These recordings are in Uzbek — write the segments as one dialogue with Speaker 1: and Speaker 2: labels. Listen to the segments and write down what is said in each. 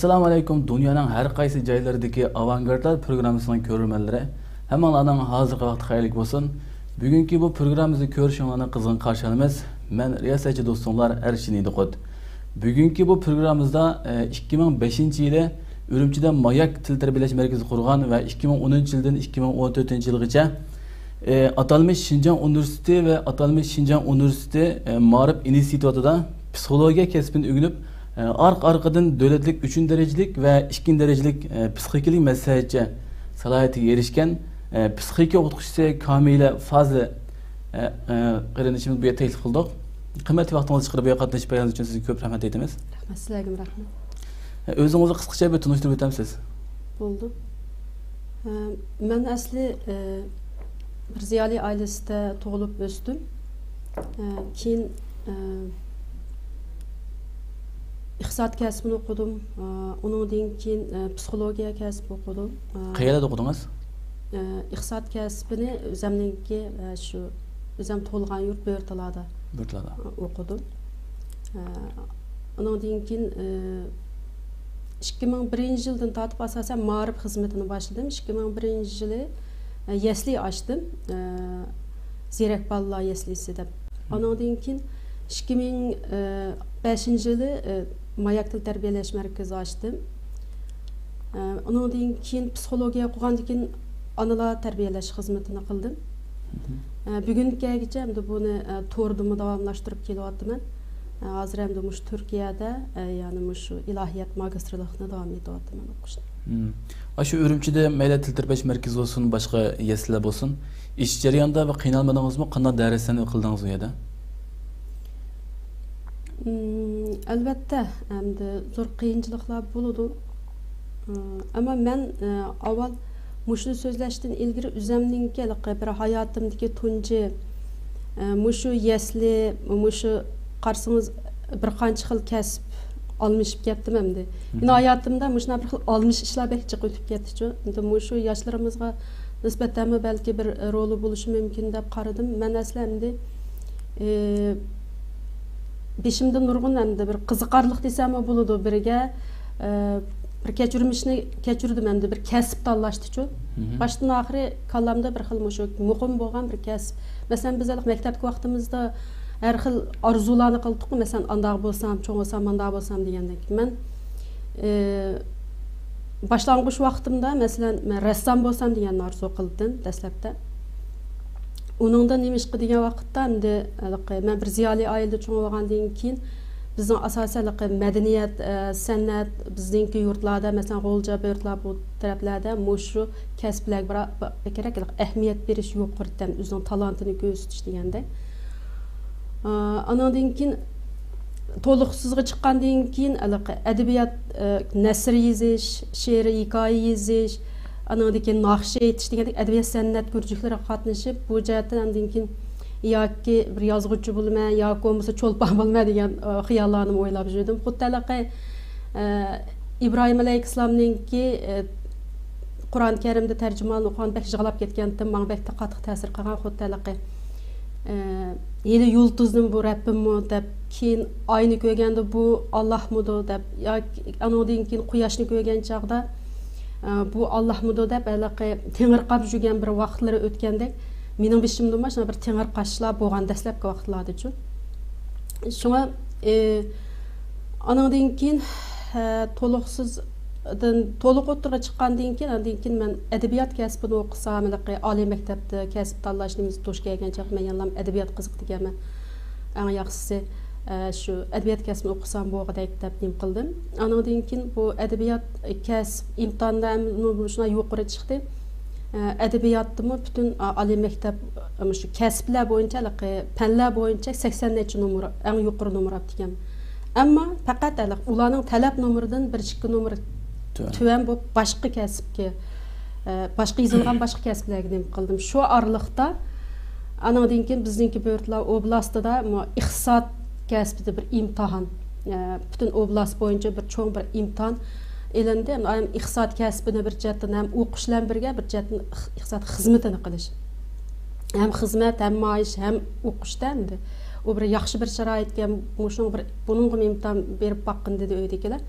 Speaker 1: Assalamu alaykum. Dünyanın her qaysı joylaridagi Avangardlar programmasining ko'rurmanlari. Hammalarning hozirgi vaqti xayrli bo'lsin. Bugungi bu programmamizni ko'rishingizni qizg'in qarshi olamiz. Men riyosatchi do'stlar Arshin Ediqot. Bugungi bu programmamizda 2005-yili Ürümçide Mayak Til Tarbiyalash Markazi qurgan va 2010-yildan 2014-yilgacha atalmış Şinjan Üniversitesi ve atalmış Şinjan Üniversitesi Ma'rif İnstitutida psixologiya kasbini o'rganib, arqadan davlatlik 3 derecelik ve 2 derecelik psixikalik maslahatchi salohiyatiga erishgan psixika o'qituvchisi Kamila Fazli qarinishimiz bu yerga taklif qildik. Qimmatli vaqtingizni chiqarib bu yerga qatnashib berganingiz uchun sizga ko'p rahmat aytamiz.
Speaker 2: Rahmat, sizlarga rahmat.
Speaker 1: O'zingizni qisqacha bir tanishtirib o'tamsiz?
Speaker 2: Bo'ldi. Men asli bir ziyoli ailesinde tug'ilib o'sdim. Keyin iqtisod kasbini o'qidim. Undan keyin psixologiya kasbi o'qidim.
Speaker 1: Qayerda o'qidingiz?
Speaker 2: Iqtisod kasbini o'zimniki shu o'zim tug'ilgan yurt Börtalada.
Speaker 1: Börtalada
Speaker 2: o'qidim. Undan keyin 2001-yildan tortib asosan ma'rif xizmatini boshladim. 2001-yili yesli açtım. Zirek balla yeslisi deb. Ondan keyin 2005-yili Mayak Til Tarbiyalash Markazi açtım. Ondan keyin psixologiya o'qigandan keyin analar tarbiyalash xizmatini qildim. Bugungacha endi buni to'rdimi davomlashtirib kelyapman. Hozir endi mush Turkiyada, ya'ni mush ilohiyat magistrligini davom etyapman o'qishni.
Speaker 1: Aşı Ürümçide Mayli Til Tarbiyalash Markazi olsun, başka yesliler olsun. İş jarayonida ve qiynalmadingizmi? Qanday darslarni qildingiz u yerda?
Speaker 2: Albatta, endi zo'r qiyinchiliklar bo'ldi. Ama men avval mushni so'zlashdan ilgari o'zimning bir hayotimdagi tunji mushu yesli, mushu qarsangiz bir qancha xil kasb almışıp ketdim endi. Yine hayatımda muşuna bir almış işler bekçi ötüp ketdi. Endi muşu yaşlarımızga nisbeten belki bir rolü buluşu mümkün dep qaradım. Men aslında beşimde nurgun endi bir qiziqarlıq desem buludu birge bir keçirdim endi bir kasb tanlaştı. Baştan ahiri kallamda bir xil muşu muqim bo'lgan bir kasb. Mesela biz maktabki vaqtimizda her xil arzularni qildik. Mesela andaq bo'lsam, cho'ng bo'lsam, mandaq bo'lsam degandek. Men başlangıç vaqtimda mesela men ressam bo'lsam degan arzu qildim dastlabda. Uningda nima ish qilgan vaqtda endi men bir ziyoli oilada cho'ng bo'lgandan keyin bizning asosan madaniyat, san'at bizningki yurtlarda, mesela G'o'lja yurtlar bu taraflarda mushu kasblarga kerak ahamiyat berish yuqoridan o'zining talantini ko'rsatish degandek. Andan keyin to'liqsizga chiqqandan keyin adabiyot nasr yozish, she'r hikoya yozish, andan keyin naqsh aytish degandek adabiyot san'at ko'rgazmalariga qatnashib, bu jihatdan andan keyin yoki bir yozuvchi bo'lma, yoki bo'lmasa cho'lpon bo'lma degan xiyollarni o'ylab yurdim. Xuddi İbrahim alayhissalomningki Qur'on Karimda tarjimani o'qigan bek yig'lab ketgandim, menga bek qattiq ta'sir qilgan xuddi yeni yulduzning bu Rabbimmi deb, keyin oyni ko'rganda bu Allohmidi deb, yoki andan keyin quyoshni ko'rgan chaqda bu Allohmidi deb tengirqab yurgan bir vaqtlari o'tgandek, mening beshimda mana bir tengirqashlar bo'lgan dastlabki vaqtlarda-chu. Shunga andan keyin to'liq o'tirga chiqqandan keyin men adabiyot kasbini o'qisam, oliy maktabda kasb tanlashni to'sh kelgan chaq men yana adabiyot qiziq deganman. Eng yaxshisi shu adabiyot kasbini o'qisam bo'g'idek deb nim qildim. Andan keyin bu adabiyot kasb imtihonda shuna yuqori chiqdi. Adabiyotni butun oliy maktab shu kasblar bo'yicha, fanlar bo'yicha 80-numar eng yuqori numar olib degan. Ammo faqat ularning talab numeridan 1-2 numar tüven bu başka kasbga, başka yozilgan başka kasblarga nim qildim. Shu oraliqda andan keyin bizningki Börtlar oblastida iqtisod kasbida bir imtihon, butun oblast bo'yicha bir cho'ng bir imtihon elindi. Iqtisod kasbini bir jihatdan ham o'qish bilan birga bir jihatdan iqtisod xizmatini qilish. Hem xizmat, hem maaş, hem o'qishda endi o bir yaxshi bir sharoitga buningga imtihon berib baqqin dedi uydagilar.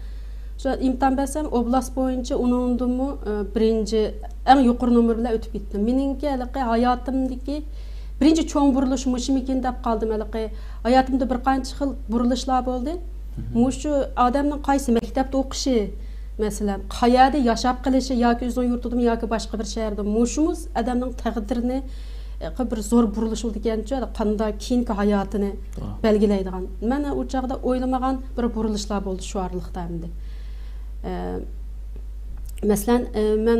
Speaker 2: imtihan bersem oblast boyunca onundumı birinci en yukarı numaralar ötüp gittim. Menimki hayatımdaki birinci çoğun buruluş muşum iken dep kaldım. Hayatımda bir qancha xil burilishlar bo'ldi. Mushu odamning qaysi maktabda o'qishi, masalan, qayerda yashab qilishi yoki o'zining yurtida yoki boshqa bir shaharda mushumuz odamning taqdirini bir zo'r burilish bo'lgancha qanday keyingi hayotini belgilaydigan. Mana u chaqda o'ylamagan bir burilishlar bo'ldi shu oraliqda endi. Masalan, men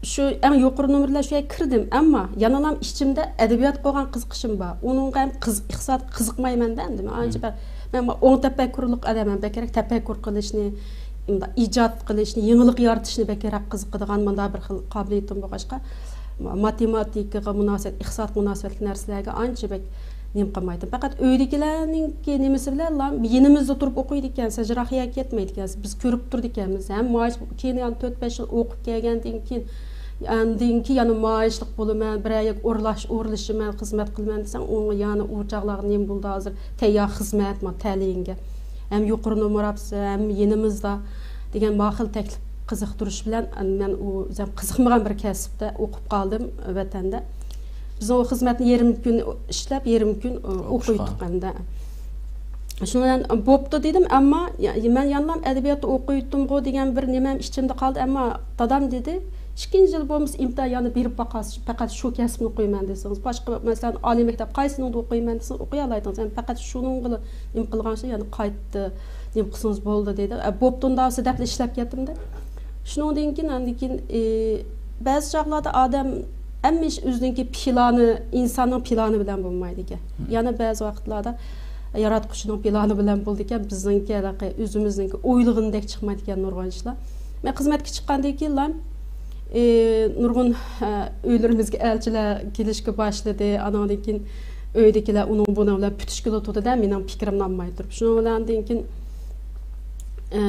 Speaker 2: şu en yukarı numaralar şuraya kirdim ama yanılam içimde edebiyat qo'ygan qiziqishim bor. Onun ham iqtisod qiziqmayman dedim. Ancha men o'ng tafakkurlik odamman, bekerak tafakkur qilishni, ijod qilishni, yangilik yaratishni bekerak qiziqadigan menda bir xil qobiliyatim bo'lg'achqa, matematikaga munosabat, iqtisod munosabatli narsalarga ancha bek nim qilmaydim. Faqat uydagilarninki nimasi bilan yenimizda turib o'qiydi ekan, sajrahiya ketmaydi ekan. Biz ko'rib turdik ekanmiz. Ham keyin 4-5 yil o'qib kelgandan keyin andinki yana maishlik bo'laman, bir ay o'rlashiman, xizmat qilaman desang, u yana u chaqlar nim bo'ldi hozir tayyor xizmat ta'limga. Ham yuqori numarabsi, ham yenimizda degan mahil taklif qiziqtirish bilan men u qiziqmagan bir kasbda o'qib qoldim vatanda. Biz o xizmatni yarım gün ishlab, yarım gün o'qiydik endi. Shundan bo'pti dedim, ammo men yanlam adabiyotda o'qiydim-ku degan bir nimam ichimda qoldi, ammo dadam dedi, ikkinchi yil bo'lmasa imtihonni berib boqasiz, faqat shu kasbni qo'yman desangiz, boshqa masalan oliy maktab qaysini o'qiyman desangiz o'qiy oladingiz, men faqat shuni nim qilgancha, ya'ni qaytdi, nim qilsangiz bo'ldi dedi. Bo'pti unda deb ishlab ketdim-da. Shundan keyin ba'zi chaqlarda odam Amma iş özünki planı, insanın planı bilen bulmaydı ki. Yani bazı vaxtlarda yaratqıçının planı bilen buldu ki, bizimki özümüzünki oyluğundaki çıkmaydı ki nurgun işler. Ben xizmetki çıqqandan keyin nurgun öylerimizge elçiler gelişki başladı. Anandan keyin öydekiler onun bunu bilen pütüşkülü tutdu da mening fikrimni olmay turib. Şunu bilan keyin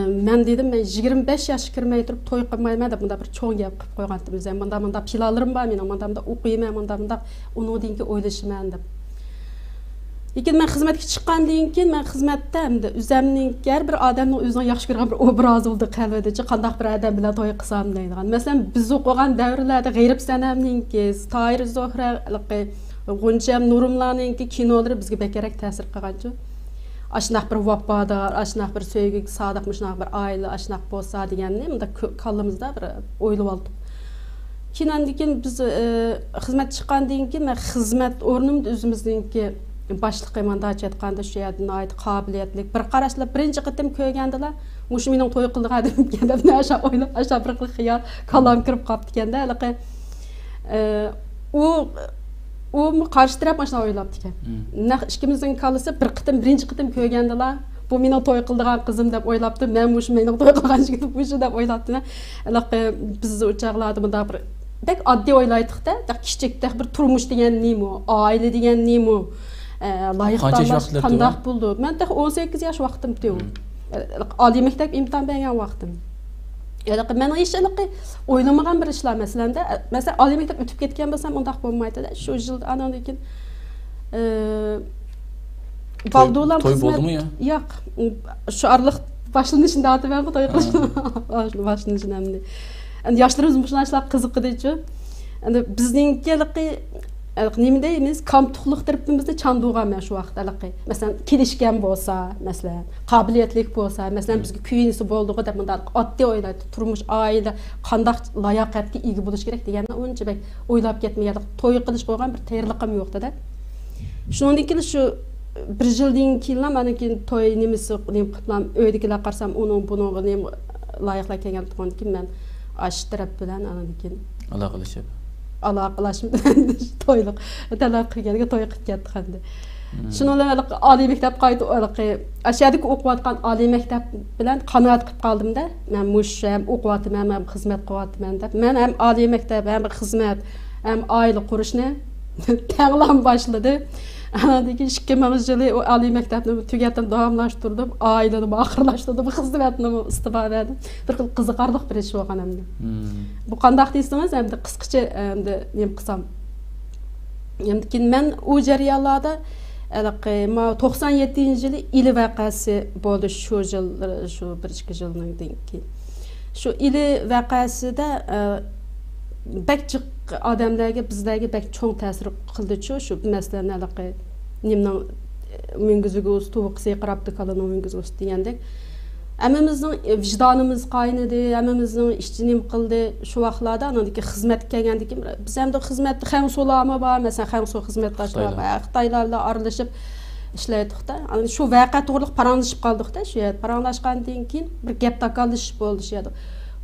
Speaker 2: men dedim, men 25 yosh kirmay turib to'y qilmayman deb bunda bir cho'ng gap qilib qo'ygandim. O'zim bunda planlarim bor, mening bunda o'qiyman, bunda uningki o'ylashman deb. Lekin men xizmatga chiqqandan keyin men xizmatda hamda o'zimning har bir odamning o'zining yaxshi ko'rgan bir obrazi bo'ldi qalbida, qanday bir odam bilan to'y qilsam deydigan. Masalan, biz o'qigan davrlarda G'ayrib Sanamninki, Toyir Zohra, G'uncham Nurumlarninki kinolari bizga bekerak ta'sir qilgancha. Aşnaq bir vafadar, aşnaq bir söygü, sadiq, aşnaq bir aile, aşnaq bolsa deganni bunda kallamızda bir o'ylab oldik. Keyin biz xizmat chiqqandan keyin men xizmat o'rnimda o'zimizningki boshliq mandat aytganda shu yerdan ayt qobiliyatli bir qarashlar birinchi qitim ko'rgandilar. Mush mening to'y qildigan deganda men asha o'ylab, asha bir xiyol kallam kirib qolibdi ekanda. O qarshi taraf mana shuni o'ylabdi ekan. Ikkimizning kallasi bir qitim birinchi qitim ko'rgandilar. Bu mening to'y qildigan qizim deb o'ylabdi. Men mush mening to'y qilgan yigit bu deb o'ylabdi. Biz o'chaqlarda bunda bir bek oddiy o'ylaydik-da, kichikda bir turmush degan nima, oila degan nima, loyiqlar qanday bo'ldi. Men 18 yosh vaqtim teu. Oliy maktab imtihon bergan vaqtim. Men ish o'ylamagan bir ishlar masalanda, masalan, oliy maktab o'tib ketgan bo'lsam, undaq bo'lmaydi-da. Shu yil andan keyin baldolam xizmat. To'y bo'ldimi ya? Yo'q. Shu arliq boshlanishida aytib to'y qilishni. Boshlanishini hamda. Endi yoshlarimiz shunday qiziqdi-chi. Endi bizningki nima deymiz, kamtuqlik tarafimizni chandugan men shu vaqtda masalan kelishgan bo'lsa, masalan qobiliyatli bo'lsa, masalan bizga kuyinisi bo'ldi deb bunday oddiy o'ylaydi, turmush, oila qanday layoqatga ega bo'lish kerak deganni uncha bek o'ylab ketmaydi. To'y qilish qo'ygan bir tayyorligim yo'qdi-da. Shundan keyin shu bir yildan keyin mana keyin to'y nimasi qilib uydagilar qarsam uning buning loyiqlar kelgan turgan keyin men ash taraf bilan andan keyin aloqalashib to'yliq talab qilganiga to'y qilib ketdik endi. Shuningdek oliy maktab qaytib ashadagi o'qiyotgan oliy maktab bilan qanoat qilib qoldim-da. Men mush ham o'qiyotman, ham xizmat qilyapman deb. Men ham oliy maktab, ham xizmat, ham oila qurishni tanglam boshladi. Anadagi 2000 yili oliy maktabni tugatib davomlashtirdim, oilani oxirlashtirdim, xizmatni istifoda etdim. Bir xil qiziqarli bir ish bo'lgan endi. Bu qanday deysangiz, endi qisqacha endi nima qilsam. Endi keyin men u jarayonlarda Ma 97-yılı ili vakası oldu şu yıl, şu bir yılının ki. Şu ili vakası da bek adamlarga bizlarga bek çoğ ta'sir qildi şu masalan anaqa nimning mingizga o'z to'g'risi qarabdi kalın mingizga o'z degandek hammamizning vijdonimiz qaynidi hammamizning ishchinim qildi shu vaqtlarda anadagi xizmatga kelgandiki biz ham xizmatda ham so'lami bor masalan ham so xizmatdoshlar Xitoylarla aralashib ishlaydiqda shu voqea to'g'riliq paranglashib qoldikda shu yerda paranglashgandan keyin bir gap takallish bo'ldi shu yerda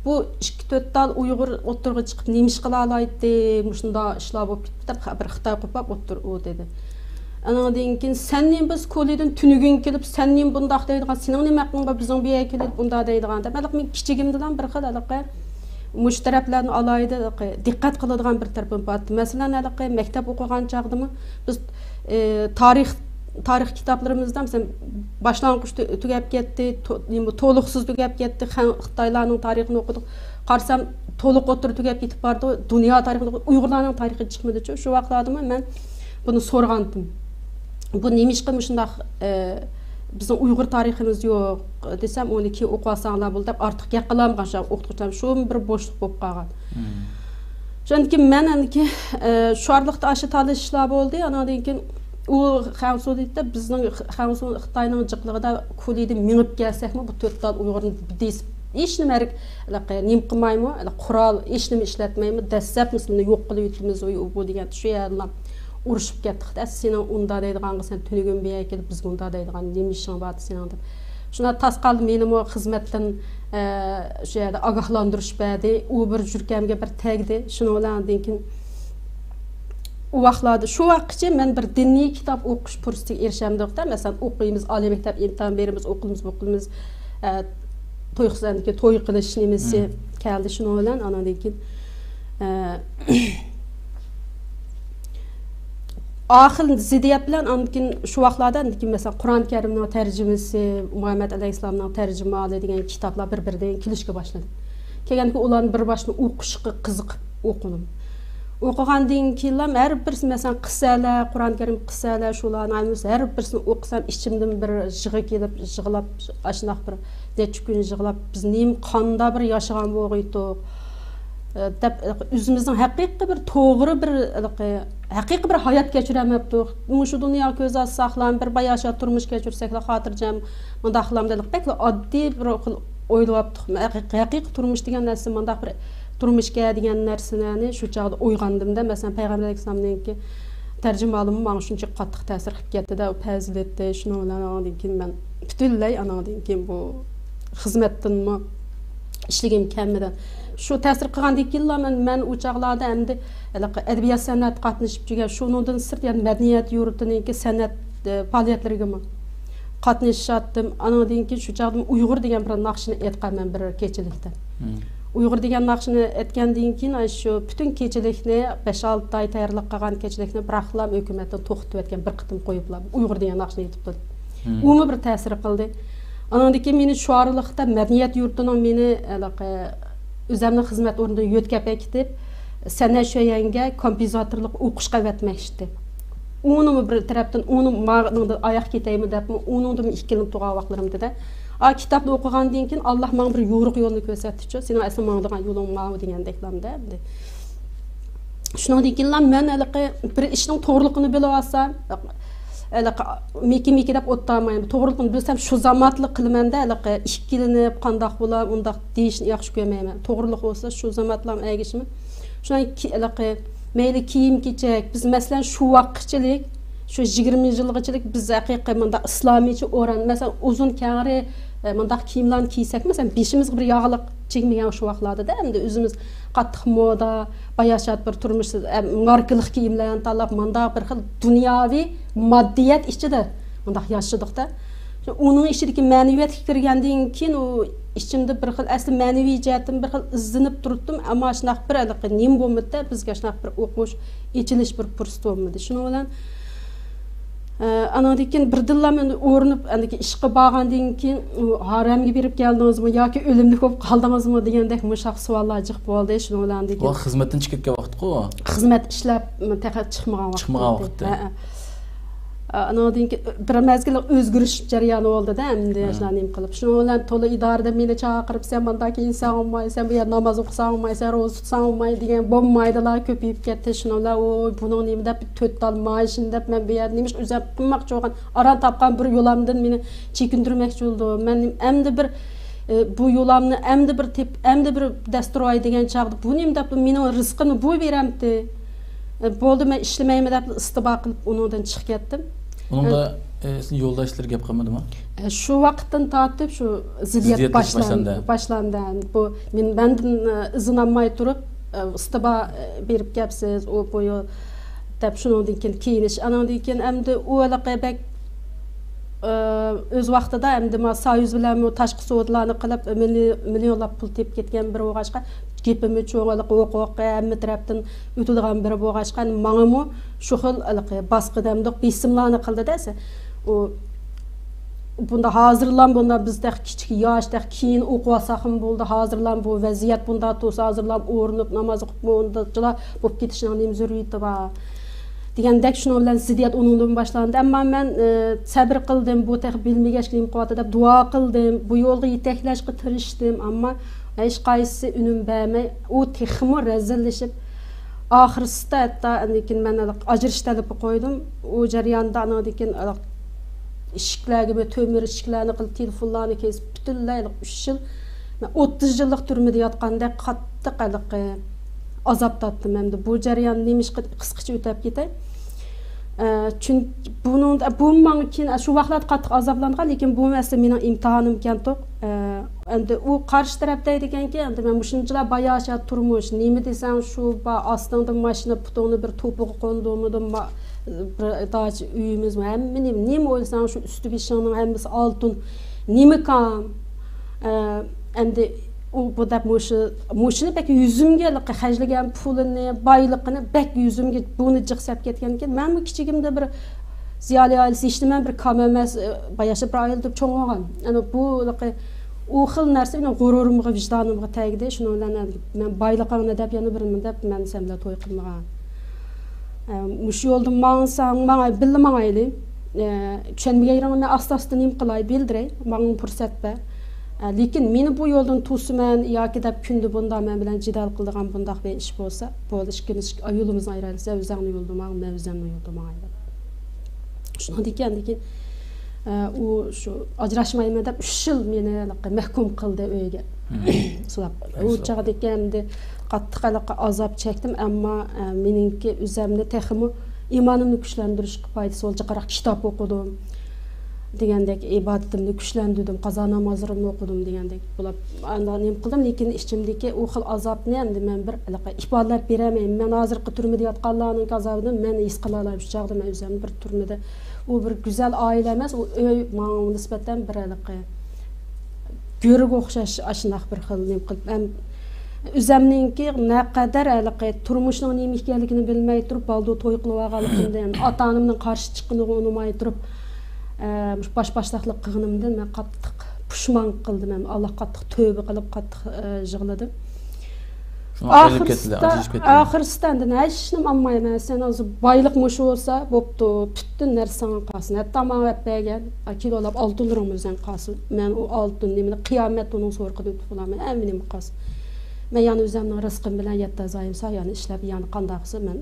Speaker 2: bu 2-4 dal Uyg'ur o'tirg'i chiqib nima ish qila oladi shunda ishlar bo'lib ketdi bir Xitoy qo'pab o'tir u dedi andan keyin senning biz ko'lidan tunugin kelib senning bundaq deydigan sening nima haqqing bor bizning bu yerga kelib bunda deydiganda men kichigimdan bir xil aloqa mush taraflarni alayda diqqat qiladigan bir tarafim bor masalan aloqa maktab o'qigan chog'dimi biz tarix kitaplarımızda mesela başlangıç tugab ketdi, to'liqsiz tugab ketdi, Xitoylarning tarixini o'qidik. Qarsam to'liq o'tirib tugab ketib bordi, dunyo tarixini, Uyg'urlarning tarixi chiqmadi-ku. Shu vaqtlarda men buni so'rgandim. Bu nima ish qilib shundaq bizning Uyg'ur tariximiz yo'q desam, uni ki o'qisanglar bo'ldi deb ortiq gap qilamagan shu o'qituvchilar shu bir bo'shliq bo'lib qolgan. Chunki men aniki shu orliqda aşı talashishlar bo'ldi, andan keyin u Xavsudda bizning Xitoyning jiqligida ko'lida minib kelsakmi bu 4 dal Uyg'urni deysiz hech nima nim qilmaymi qurol hech nima ishlatmaymi dastlab mislni yo'q qilib yutimiz bu degan shu yerlar urushib ketdik sening unda deydiganga sen tunugin biya kelib biz unda deydigan nima ishing bor sening deb shuna tasqaldi menim o xizmatdan shu yerda ogohlantirish berdi u bir jurkamga bir tagdi shuni bilan keyin u vaqtlarda shu vaqtgacha men bir diniy kitob o'qish fursatiga erishamdiqda masalan o'qiymiz oliy maktab imtihon beramiz o'qilimiz to'y qilish nimasi keldi shuni bilan andan keyin oxir ziddiyat bilan andan shu vaqtlarda masalan Qur'on Karimning tarjimasi Muhammad alayhissalomning tarjimali degan kitoblar bir-biridan kelishga boshladi kelganki ularni bir boshqa o'qishga qiziqib o'qidim o'qigandan keyin har bir masalan qissalar Qur'on Karim qissalar shularni har birisini o'qisam ichimdan bir yig'i kelib yig'lab ashunaq bir necha kun yig'lab biz nim qanda bir yashagan bo'lg'iydiq deb o'zimizning haqiqiy bir to'g'ri bir haqiqiy bir hayot kechirmayapmiz shu dunyo ko'zda saqlan bir bayasha turmush kechirsaklar xotirjam bunday qilamdilik bekli oddiy bir o'ylabdik haqiqiy turmush degan narsa bunday bir turmuşga degan narsani shu chog'da o'yg'andimda masalan payg'ambar alayhissalomninki tarjimalimi menga shuncha qattiq ta'sir qilib ketdi-da fazilatda shuni bilan ondan keyin men butunlay andan keyin bu xizmatdanmi ishligim kammidan shu ta'sir qilgandan keyin men u chog'larda endi adabiyot san'at qatnashib жүрген shundan sirt yani madaniyat yurtininki san'at faoliyatlariga qatnashatdim andan keyin shu chog'da Uyg'ur degan bir naqshni aytganman bir kechilikda Uyg'ur degan naqshni aytgandan keyin shu butun kechilikni 5-6 oy tayyorlab qolgan kechilikni biraqlam hukumatdan to'xtatib o'tgan bir qitim qo'yiblar Uyg'ur degan naqshni aytibdi umi bir ta'sir qildi andan keyin meni shu oraliqda madaniyat yurtining meni o'zimning xizmat o'rnidan yo'tkab ketib san'at sho'yanga kompozitorlik o'qishga o'tmoqchi uni bir tarafdan uni ma'noda oyoq ketaymi deb uningdan ikkilanib turgan vaqtlarimda kitapni o'qigandan keyin Alloh menga bir yo'riq yo'lni ko'rsatdi-ku. Sening asl mangdigan yo'ling mana degandeklamda. Shundan keyin men bir ishning to'g'riligini bilib olsam, meki deb o'tmayman. To'g'riligini bilsam shu zamatlik qilmanda, ikkilanib qandoq bo'lar, undaq deyishni yaxshi ko'rmayman. To'g'rilik bo'lsa shu zamatlam egishmi. Shundan mayli kiyim-kechak biz masalan shu vaqtchilik şu 20 yılgıçılık biz haqiqiy mında islomiycha o'ran masalan uzun kangri mındaq kiyimlarni kiysak masalan beshimiz bir yog'liq chekmagan shu vaqtlarda endi o'zimiz qattiq moda bayashat bir turmush markalik kiyimlarni tanlab mındaq bir xil dunyoviy moddiyat ichida mındaq yashadikda uning ichidagi ma'naviyatga kirgandan keyin u ichimda bir xil asli ma'naviy jihatdan bir xil izlanib turdim ammo shunaq bir nim bo'lmadi bizga shunaq bir o'qish echilish bir fursat bo'lmadi shuning bilan Andan keyin birdilla men o'rinib andiki ishga borgandan keyin haramga berib keldingizmi yoki o'limlik bo'lib qoldingizmi degandek mushaq savollar chiqib bo'ldi shuni bilan degan.
Speaker 1: Bu xizmatdan chiqib ketgan vaqt-ku.
Speaker 2: Xizmat ishlab faqat chiqmagan vaqt.
Speaker 1: Chiqmagan vaqtda.
Speaker 2: Anadın ki bir mezgil özgürüş jarayonu oldu da endi şunanim qılıp. Şunu bilen to'la idarada meni chaqirib sen bundaki insan olmay, sen bu yer namoz o'qisan olmay, sen ro'za tutsan olmay degan bo'lmaydilar ko'payib ketdi. Shunalar o buning nima deb to'ttal maishin deb men bu yer nimish o'zab qilmoqchi bo'lgan, aran topgan bir yo'lamdan meni chekindirmoqchi bo'ldi. Men endi bir bu yo'lamni endi bir tep, endi bir dastroy degan chaqdi. Bu nima deb meni rizqini bu beramdi. Bo'ldi men ishlamayman deb istibo qilib undan chiqib ketdim. Uningda
Speaker 1: sizning yo'ldoshlar gap qilmadimi?
Speaker 2: Shu vaqtdan tortib shu ziddiyat boshlandi. Bu mendan izin olmay turib istibo berib kelibsiz, u bu deb shundan keyin anandan keyin endi u alaqabak öz vaqtida endi ma Soyuz bilan tashqi savdolarni qilib millionlab pul tepib ketgan bir o'g'ashqa gepimni cho'g'aliq o'qoqqa hamma tarafdan o'tadigan biri bo'lg'ashqa menga shu xil bosqidamda besimlarni qildi desa u bunda hozirlan bunda bizda kichik yoshda keyin o'qib olsaq ham bo'ldi hozirlan bu vaziyat bunda to'sa hozirlan o'rinib namoz o'qib bundachilar bo'lib ketishning nima zaruriyati bor degandek shuni bilan ziddiyat uningdan boshlandi ammo men sabr qildim bu tex bilmagach imkoniyat deb duo qildim bu yo'lga yetaklashga tirishdim ammo hech qaysi unum bermay u texmi razillashib oxirisida hatto lekin men ajrish talabi qo'ydim u jarayonda anadan ishiklarga to'mir ishiklarni qilib telefonlarni kesib butunlay 3 yil 30 yillik turmada yotganda qattiq azob tortdim endi bu jarayon nemishqa qisqacha o'tab ketay chunki bu menga shu vaqtlarda qattiq azoblangan lekin bu masala mening imtihonim ekan to'q endi u qarshi tarafda ekanki endi men shunchalar bayasha turmush nima desang shu ostingda mashina putoni bir to'piga qo'ndimdim bir dach uyimiz hamma nima o'ylasang shu usti beshingning hammasi oltin nima kam endi u bu deb mushini bek yuzimga hajlagan pulini boyligini bek yuzimga buni jiqsab ketgan ekan men bu kichigimda bir ziyoli oilasi ishtiman bir kam emas bayasha bir oila deb cho'ng olgan ana bu u xil narsa mening g'ururimga vijdonimga tegdi shuni bilan men boyligini deb yana birini deb men sen bilan to'y qilmagan mush yo'lda menga bilmayli tushunmagan men asta-asta nim qilay bildiray menga fursat ber lekin meni bu yo'ldan to'siman yoki deb kunda bunda men bilan jidal qiladigan bundaq bir ish bo'lsa bo'ldi ikkimiz yo'limiz ayrilsa o'zingni yo'lda men o'zimni yo'lda ayrilib shundan keyin u shu ajrashmayman deb 3 yil meni mahkum qildi uyga sulab u chaqda endi qattiq azob chekdim ammo meningki o'zimni texmi iymonimni kuchlantirishga foydasi bo'ldi qaraq kitob o'qidim degandek ibodatimni kuchlantirdim qazo namozlarimni o'qidim degandek bo'lib andan nima qildim lekin ichimdagi u xil azobni endi men bir ifodalab beramayman men hozirgi turmada yotganlarning azobini men his qila olmayman shu chog'da men o'zim bir turmada u bir go'zal oila emas u uy menga nisbatan bir go'riga o'xshash ashundoq bir xil nima qilib o'zimninki naqadar turmushning nima ekanligini bilmay turib baldu to'y qilib olganligimda ota-onamning qarshi chiqqanini unutmay turib bosh-boshliqlik qilganimdan men qattiq pushmon qildim men Alloh qattiq tövbe qilib qattiq yig'ladim oxirisida endi hech nima olmayman sen o'zi boylik mush bo'lsa bo'pti butun narsang qolsin hatto menga bergan kilolab oltinlarim o'zing qolsin men u oltin nimani qiyomat uning so'rqida o'tib olaman aminim qolsin men yana o'zimning rizqim bilan yettazayim yani ishlab yani qanday qilsa men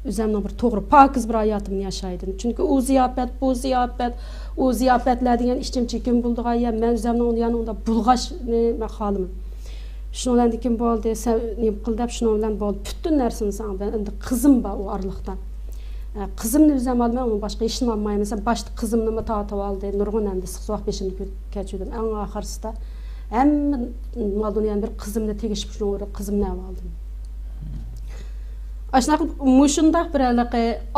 Speaker 2: o'zimning bir to'g'ri pokiz bir hayotimni yashaydim chunki u ziyofat bu ziyofat u ziyofatlar degan ichim chekim bo'ldigan men o'zimning yanında bulg'ashni men xohlamayman shuni bilan keyin bo'ldi sen nima qil deb shuni bilan bo'ldi butun narsani san ben endi qizim bor u orliqda qizimni o'zim olmay uni boshqa hech nima olmayman sen boshqa qizimni tortib oldi nurg'un endi issiqsoq beshimni kechirdim eng oxirisida hamma mal dunyoning bir qizimni tegishib shuni qizimni oldim Aşnaq mushundaq bir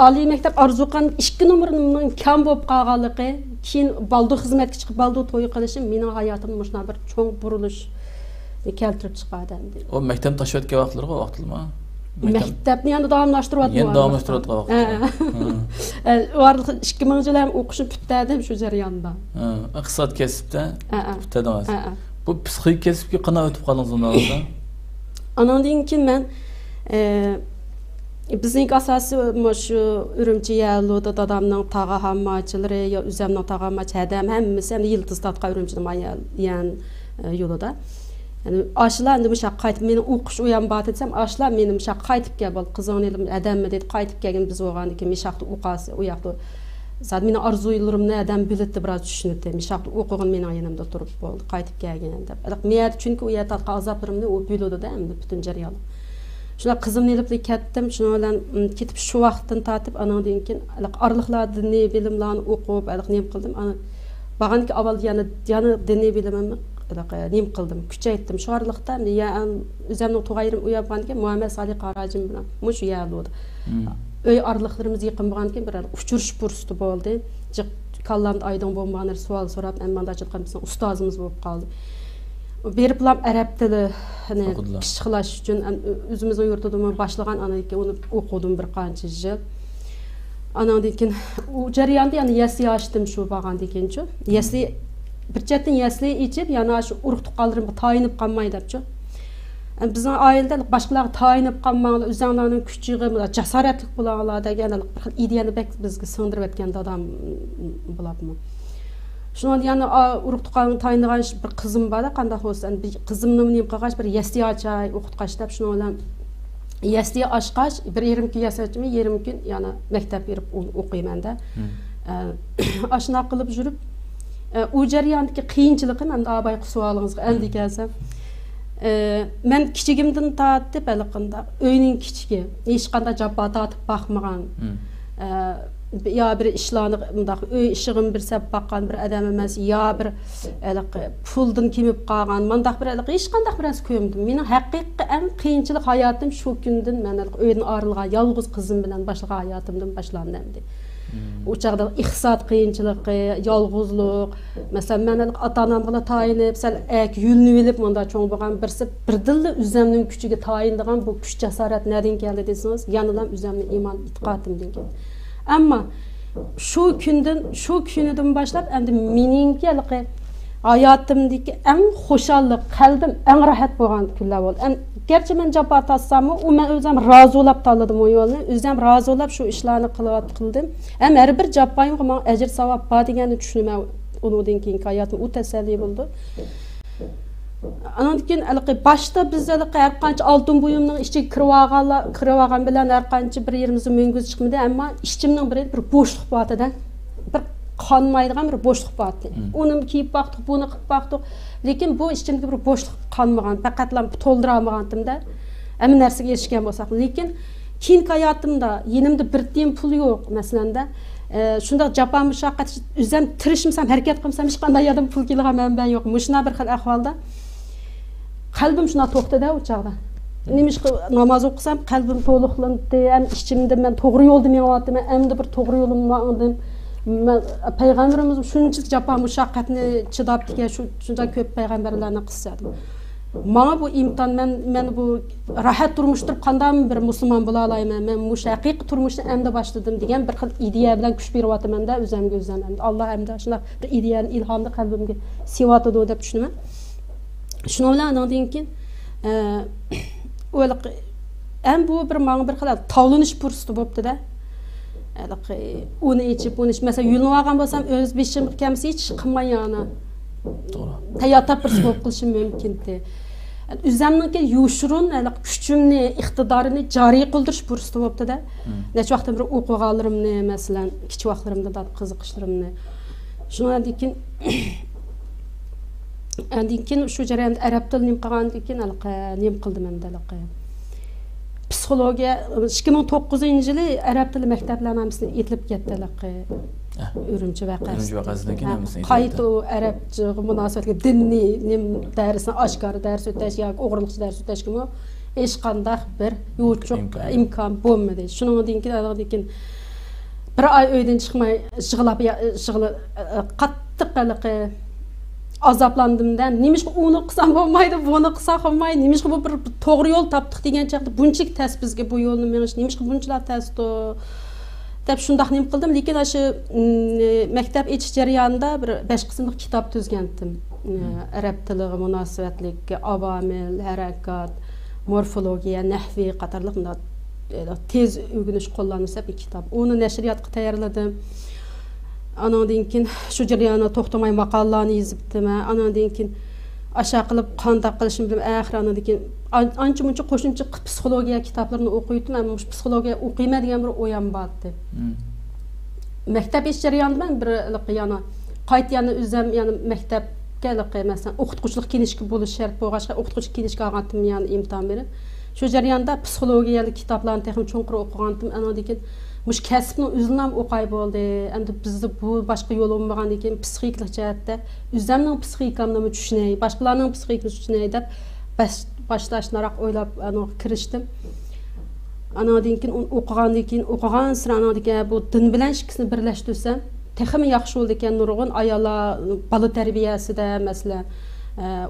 Speaker 2: oliy maktab orzu qilgan 2 nomerning kam bo'lib qolganligi, keyin baldu xizmatga chiqib baldu to'y qilishim mening hayotimda shunday bir cho'ng burilish keltirib chiqadi endi.
Speaker 1: O maktab tashlayotgan vaqtlarga vaqtilmi?
Speaker 2: Maktabni yana davomlashtiryapman.
Speaker 1: Yana davomlashtirayotgan vaqt.
Speaker 2: Ular 2000-yillar o'qishni bitdim shu jarayonda.
Speaker 1: Iqtisod kasbda bitdingiz. Bu psixik kasbga qanday o'tib qoldingiz unda?
Speaker 2: Andan keyin men Bizning asosiy shu Ürümçi yaylovda dadamning tog'a-hammachilari yo o'zimning tog'a-hammach hadam hammasi endi Yıldız Tatqa Ürümçida yan yo'lida. Yani aşılar endi o'sha qaytib meni o'qish uyan bat etsam, aşılar menim o'sha qaytib kel bol qizingni adammi deb qaytib kelgan biz o'g'andan keyin meshaqda o'qasi u yoqda zat meni orzularimni adam bildi biroz tushunibdi. Meshaqda o'qigan mening yanimda turib bo'ldi, qaytib kelgan deb. Men chunki u yerda azoplarimni u bildi-da endi butun jarayon. Şuna kızımni ilib ketdim, şuna bilan ketib shu vaqtdan tatib anandan keyin arliqlar diniy bilimlarni o'qib, nem qildim. Ana bag'anki avval yana diniy bilimimni nem qildim, kuchaytirdim. Shu arliqda o'zimning tug'ayrim uyabgan keyin Muhammad Salih Qarajim bilan mush yerda. Öy arliqlarimiz yaqin bo'lgan keyin bir uchirish fursati bo'ldi. Kallamda aydın bo'lmaganlar savol so'rab, manda chiqqan bizning ustozimiz bo'lib qoldi. Berip lam arab tili hani pişqılaş üçün özümüzün yurtida başlagan anaki onu o'qidim bir qancha yil. Anandan keyin u jarayonda yani yasli açdım şu bag'andan keyinchi. Yasli bir chetdan yasli ichib yana shu urug' tuqqanlarim tayinib qolmay debchi. Bizning oilada boshqalarga tayinib qolmanglar, o'zinglarning kuchiga, jasoratli bo'linglar degan bir xil ideyani bizga singdirib etgan dadam bo'ladi. Şuna yani urug' tuqqan tayinlagan bir qizim bor, qanday bo'lsin, qizimni nima qilgaч bir yasli açay o'qitgaч deb shuni bilan yasli ochqach bir 20 kun yasachmi 20 kun yana maktab berib o'qiymanda. Ashuna qilib yurib u jarayondagi qiyinchilikni men abay savolingizga endi kelsam men kichigimdan tortib balqinda uyning kichigi hech qanday jabbo tortib boqmagan ya bir ishlarni bundaq uy ishig'im bir sab baqqan bir odam emas ya bir puldan kimib qolgan mandaq bir hech qanday bir narsa ko'rmadim. Mening haqiqiy eng qiyinchilik hayotim shu kundan men uydan ayrilgan yolg'iz qizim bilan boshlagan hayotimdan boshlandi. O çağda iqtisod qiyinchiligi, yolg'izlik, masalan men ota-onam bilan tayinib, sal yulni bilib menda cho'ng bo'lgan birsi birdilla o'zimning kuchiga tayinlagan bu kuch jasorat nerdan keldi desangiz, yanilam o'zimning iymon itqotimdan keldi. Ama şu kunidan boshlab endi meningki hayotimdagi eng xo'shallik, qalbim eng rahat bo'lgan kunlar bo'ldi. Gerçi men jabbo tassamı, o men o'zim rozi bo'lib tanladim o yo'lni, o'zim rozi bo'lib shu ishlarni qildim. Ham har bir jabboyim men ajr savob bor deganni tushunman. Undan keyingi hayotim u tasalli bo'ldi. Andan keyin boshda biz har qancha oltin buyumning ichiga kirib bilan har qancha bir yerimizni menguz chiqmadi, ammo ichimning bir bo'shliq bor-da. Bir qonmaydigan bir bo'shliq bor. Uni kiyib baqdik, buni qilib baqdik, lekin bu ichimda bir bo'shliq qonmagan, faqatlam to'ldira olmagandim-da. Hamma narsaga erishgan bo'lsak, lekin keyin hayotimda yenimda bir tiyin pul yo'q, masalanda. Shunda jabbo mushaqqat o'zim tirishimsam, harakat qilsam hech qanday yerdan pul kelgan manba yo'q. Mushuna bir xil ahvolda qalbim shuna to'xtadi o chaqda. Nimishqa namoz o'qisam qalbim to'liqlandi, ham ichimda men to'g'ri yo'lda menyapman, endi bir to'g'ri yo'limni oldim. Peygamberimiz shuncha jabbo mushaqqatni chidab degan shuncha ko'p payg'ambarlarni qissasi. Mana bu imtihon men bu rahat turmushdir qanday bir musulmon bo'la olayman, men mushaqiq turmushni endi boshladim degan bir xil ideya bilan kuch beryapman-da o'zimga o'zim. Alloh hamda shuna bir ideyani ilhomni qalbimga sevotdi deb tushunaman. Shuna bilan andan keyin ham bu bir menga bir xil tavlanish fursati bo'libdi-da. Uni ichib, mesela yulib olgan bo'lsam, o'z beshim kamsi hech qilmayana. To'g'ri. Hayotda bir bo'lib qilishim mumkin-di. O'zimning yo'shurun, kuchimni, iqtidorini joriy qildirish fursati bo'libdi-da. Necha vaqtdan bir o'qiganlarimni, masalan, kichik vaqtlarimda qiziqishlarimni. Shundan keyin shu jarayonda arab tilini qilgandan keyin nim qildim endi psixologiya 2009-yili arab tili maktablarning hammasini etilib ketdi Ürümçi vaqasidan keyin qayta arabcha munosabatga diniy darsni oshkor dars o'tash yoki o'g'irlikchi dars o'tashga hech qanday bir yo'q imkon bo'lmadi. Shundan keyin bir oy uydan chiqmay qattiq azaplandımda, nimiş onu qilsam bo'lmaydi, buni qilsam bo'lmaydi, nimiş bu bir to'g'ri yo'l topdik degan chaqda bunchalik tas bizga bu yo'lni menish, nimiş bunchalar tasdi deb shundoq nim qildim, lekin shu maktab etish jarayonida bir 5 qismli kitob tuzgandim. Arab tiliga munosabatlik, avomil, harakat, morfologiya, nahviy qatorliq tez ögünüş qo'llanılsa bir kitap. Onu nəşriyyatqa tayyorladim. Anandan keyin shu jarayonda to'xtamay maqolalarni yozibdim. Anandan keyin aşağı qilib qandaq qilishim bilan axir anandan keyin ancha muncha qo'shimcha psixologiya kitoblarini o'qiydim. Men shu psixologiya o'qiyman degan bir o'yam bordi. Maktab ish jarayonida men bir yana qayta yana o'zim yana maktabga masalan o'qituvchilik kinishki bo'lish shart bo'lg'achqa o'qituvchi kinishga olgandim yana imtihon berib. Shu jarayonda psixologiyalik kitoblarni texnik cho'nqir o'qigandim. Anandan keyin mush kasbni o'zim o'qay bo'ldi. Endi bizda bu boshqa yo'l bo'lmagandan keyin psixiklik jihatda o'zimning psixikamni tushunay, boshqalarning psixikasini tushunay deb başlashnaroq o'ylab kirishdim. Anandan keyin o'qigan sira anandan keyin bu din bilan ikkisini birlashtirsam, texmi yaxshi bo'ldi ekan nurg'un ayollar bola tarbiyasida masalan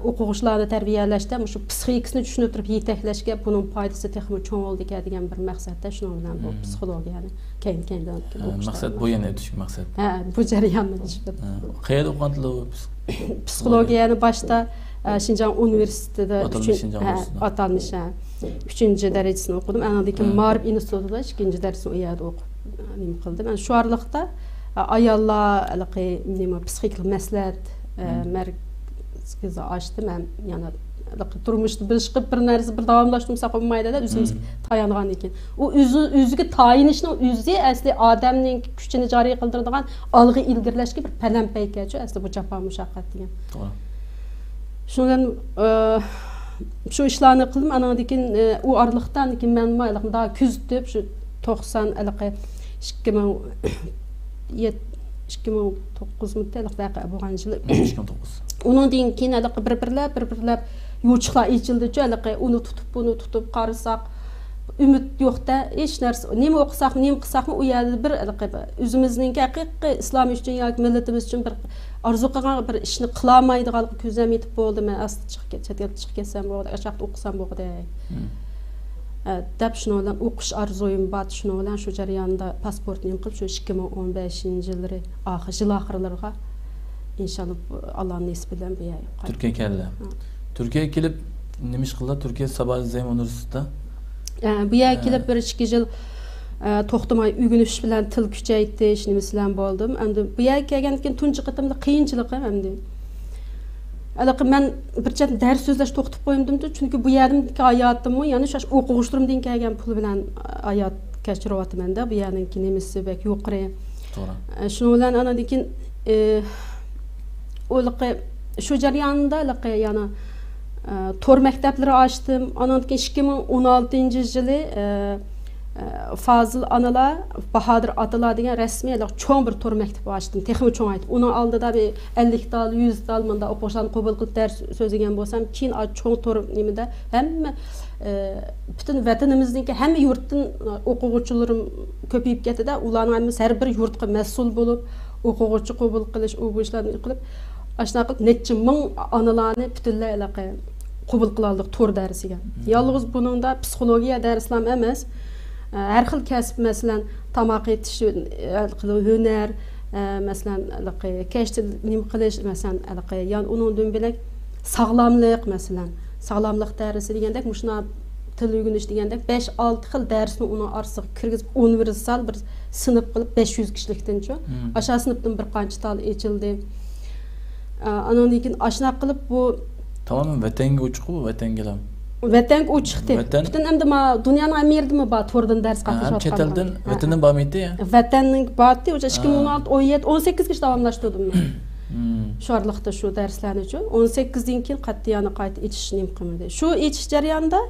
Speaker 2: o'quvchilarni tarbiyalashda shu psixikasini tushunib turib yetaklashga buning foydasi texmi cho'ng bo'ldi ekan degan bir maqsadda shuning bilan bu psixologiyani keyin
Speaker 1: maqsad bu yana o'tish maqsad.
Speaker 2: Bu jarayonni tushundim.
Speaker 1: Qayerda o'qigandilar
Speaker 2: psixologiyani boshda Şinjan Üniversitesi'de atalmış 3. derecesini okudum. Anadaki Mağrib İnstitutu'da 2. derecesini o yerde okudum. Ben şu aralıkta ayarla psikik mesleğet merkezi açtım. Ben yani durmuştu bir çıkıp bir neresi bir davamlaştım sakınmaydı da üzümüz tayanğan iken. O üzüge tayinişini üzü asli adamın gücünü cari kıldırdıgan algı ilgirleşki bir peykeçi asli bu capa müşakkat diyen. Şundan şu işlerini kıldım. Anadaki o aralıktan ki ben daha küzdüp şu 90 alıqı 2009 müddelik dakika bu gancılı.
Speaker 1: 2009.
Speaker 2: Onun deyin ki alıqı bir yoçuklar içildi. Alıqı onu tutup qarısak ümit yok da hiç narsa nemi oqsaq, nemi qısaq mı o yerdə bir alıqı özümüzün haqiqi İslam üçün yoki milletimiz üçün bir arzu qilgan bir ishni qilolmaydiganlik ko'zam yetib bo'ldi. Men asli chiqib ketsam bo'ldi, aşağıda o'qisam bo'ldi. Deb shuni bilan o'qish arzuyim bor. Shuni bilan shu jarayonda pasportni qilib shu 2015-yillar yil oxirlariga inshaalloh Allohning nasib bilan bu yerga
Speaker 1: Turkiyaga keldi. Turkiyaga kelib nima ish qildi? Turkiya Sabahat Zaim Universitetida.
Speaker 2: Bu yerga kelib 1-2 yil to'xtamay o'rganish bilan til kuchaytirish nimasidan bo'ldim. Endi bu yerga kelgandan keyin tunji qitimda qiyinchilik endi. Alaqi men bir chet dars so'zlash to'xtab qo'yimdim-da, chunki bu yerdagi hayotimni, ya'ni shu o'quvchilarimdan kelgan pul bilan hayot kechiryapman-da. Bu yerdagi nimasi bek yuqori. To'g'ri. Shuning bilan anadan keyin o'liqi shu jarayonda alaqi yana tor maktablari ochdim. Anadan keyin 2016-yili Fazıl Analar, Bahadır Atalar degan rasmiy cho'ng bir tor maktab ochdim. Texmi cho'ng aytib. Uning oldida bir 50 dal, 100 dal menda o'quvchilarni qabul qilib dars so'zlagan bo'lsam, keyin cho'ng tor nimada hamma butun vatanimizniki hamma yurtdan o'quvchilarim ko'payib ketdi-da, ularning hammasi har bir yurtga mas'ul bo'lib, o'quvchi qabul qilish, u bu ishlarni qilib, ashuna qilib necha ming onalarni butunlay qabul qila oldik tor darsiga. Yolg'iz buningda psixologiya darslam emas, her xil kasb mesela tamaq etiş, hüner, mesela keşte nim qilish mesela yani onun bilek sağlamlık mesela sağlamlık dersi degandek muşuna til o'rganish degandek 5-6 xil darsni uni orasiga kirgizib universal bir sinf qilib 500 kishilikdanchi aşağı sinfdan bir qancha tal echildi. Andan keyin ashuna qilib bu
Speaker 1: tamamen vatanga uchiq bu vatangalam.
Speaker 2: Vatan o çıktı. Bütün hem de dünyanın amirdi mi bat oradan ders katışıyor.
Speaker 1: Hem çetelden vatanın bağımıydı ya.
Speaker 2: Vatanın battı. Hoca 2016, 17, 18 kişi davamlaştırdım ben. Şu aralıkta şu derslerini şu. 18'den keyin qattiyanı qayta içişini qilmadi. Şu içiş jarayonida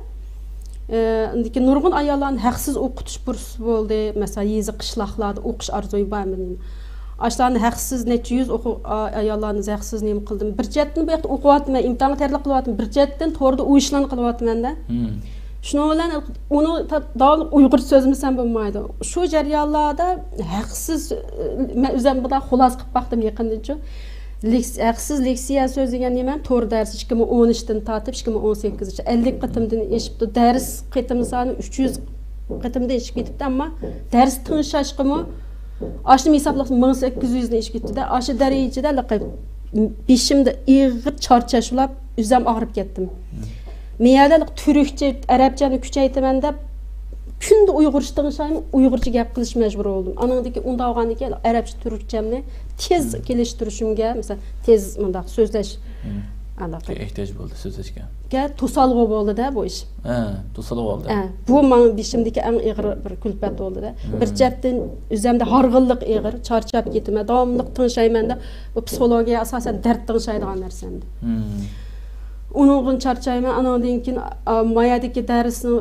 Speaker 2: nurg'un ayollarni haqsiz o'qitish bursi bo'ldi. Mesela yezi qishloqlarda o'qish arzuyi bor mening. Ashlarni haqsiz necha yuz ayollarni haqsiz nima qildim. Bir chetdan bu yoqda o'qiyapman, imtihon tayyorlab qilyapman. Bir chetdan to'g'ri u ishlarni qilyapman-da. Shuning bilan uni davlat Uyg'ur so'zmasam bo'lmaydi. Shu jarayonlarda haqsiz men o'zim buda xulos qilib baxtim yaqindan-chi. Haqsiz leksiya so'z degan nima? To'g'ri dars 2013dan tortib 2018gacha 50 qitimdan eshibdi. Dars qitim soni 300 qitimda eshib ketibdi, ammo dars tinglashqimi aşım hesaplasam 1800'ne iş gitti de aşı derecede beşimde iğir çarçaşılap üzem ağrıp gittim. Meyallik Türkçe, Arapçanı küçeytemende Күнde Uygurçadan şayım Uygurca gap qilish mecbur oldum. Anandaki unda olgandan keyin Arapça Türkçemni tez kelishtirishimga, mesela tez mundaq so'zlash
Speaker 1: ehtiyoj bo'ldi so'zlashga.
Speaker 2: To'salg'u bo'ldi da bu ish.
Speaker 1: To'salg'u bo'ldi.
Speaker 2: Bu men bishimdagi eng ig'ir bir kulfat bo'ldi da. Bir chatdan o'zimda harg'inlik ig'ir, charchab ketdim. Davomli tinchaymanda bu psixologiya asosan dard tinchaydigan narsamdi. Onun charchayman, anandan keyin mayadagi darsni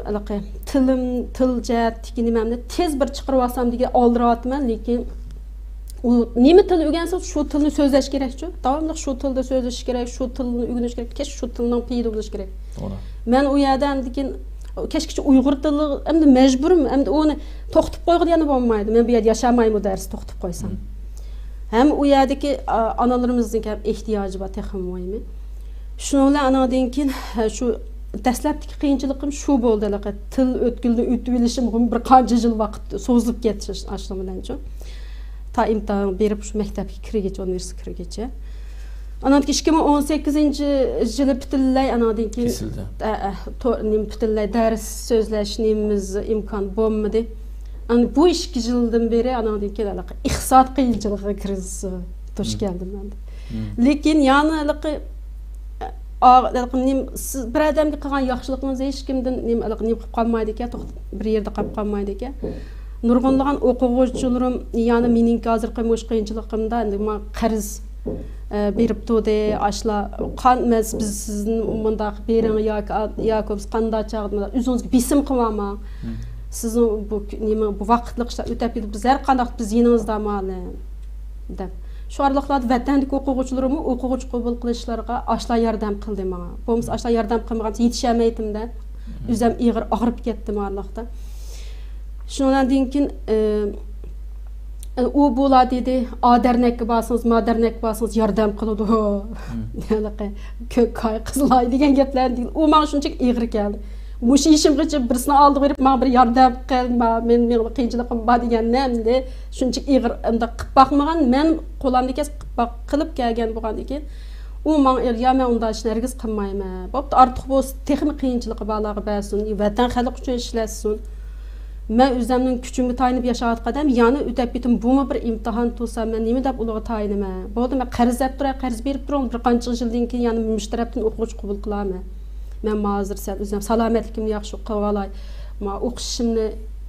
Speaker 2: tilim, tilja, tikinimamni tez bir chiqarib olsam degan oldiryapman, lekin u nima til o'rgansa shu tilni so'zlash kerak-ku. Davomli shu tilda so'zlash kerak, shu tilni o'rganish kerak, kesh shu tilning payida bo'lish kerak. To'g'ri. Men u yerda lekin kechgacha Uyg'ur tili endi majburim, endi uni to'xtatib qo'yg'ani bo'lmaydi. Men bu yerda yashamayman bu darsni to'xtatib qo'ysam. Ham u yerdagi onalarimizning ham ehtiyoji bor, texmoymi. Şununla anadan keyin şu dastlabki qiyinchilikim shu bo'ldi. Til o'tkilni o'tib olishim bir qancha yil vaqt so'zilib ketdi ashla bilanchi. Ta imtihon berib shu maktabga kirgacha, universitetga kirgacha. Anadan 2018-yili butunlay anadan keyin butunlay dars so'zlashimiz imkon bo'lmadi. Ana bu 2 yildan beri anadan keyin iqtisod qiyinchiligiga kirishdi. To'sh keldim men. Lekin yana siz bir adamga qilgan yaxshiligingizni hech kimdan nima qilib qolmaydi ekan, bir yerda qolib qolmaydi ekan. Nurg'unlagan o'quvchilarim, ya'ni mening hozirgi mush qiyinchiligimda endi men qarz berib turdi, ashla qanmas biz sizni bundaq bering yoki biz qanday chaqdi, o'zingizga besim qilma. Sizni bu nima bu vaqtliq ishlar o'tib ketib biz har qanday biz yeningizdamani deb. Şu aralıqlarda vətəndəki oxucularımı oxucu qəbul qilishlarga ashla yordam qildi menga. Bo'lmasa ashla yordam qilmagancha yetişəməydim-də. Özüm ağrıb ketdim aralıqda. Şundan keyin u bo'la dedi, adernekka basınız, madernekka basınız yordam qiladi. Ko'k qoy qizlay degan gaplar deyil. U menga shunchalik ig'ir keldi. Bu ishimgacha birisini oldi berib, menga bir yordam qil, men qiyinchilikim bor deganimda shunchalik ig'ir unda qilib boqmagan, men qo'limdagi qilib kelgan bo'lgandan keyin u menga "Ya men unda ish nargiz qilmayman. Bo'pti, ortiq bo'lsa, texnik qiyinchiligi borlarga bersin, vatan xalq uchun ishlasin. Men o'zimning kuchimga tayinib yashayotgandam, yana o'tib ketim, bumi bir imtihon bo'lsa, men nima deb ularga tayinaman? Bo'ldi, men qarz olib turay, qarz berib turaman, bir qancha yildan keyin yana mushtarabdan o'quvchi qabul qilaman. Men hozir o'zim salomatligimni yaxshi qilib olay. Men o'qishimni,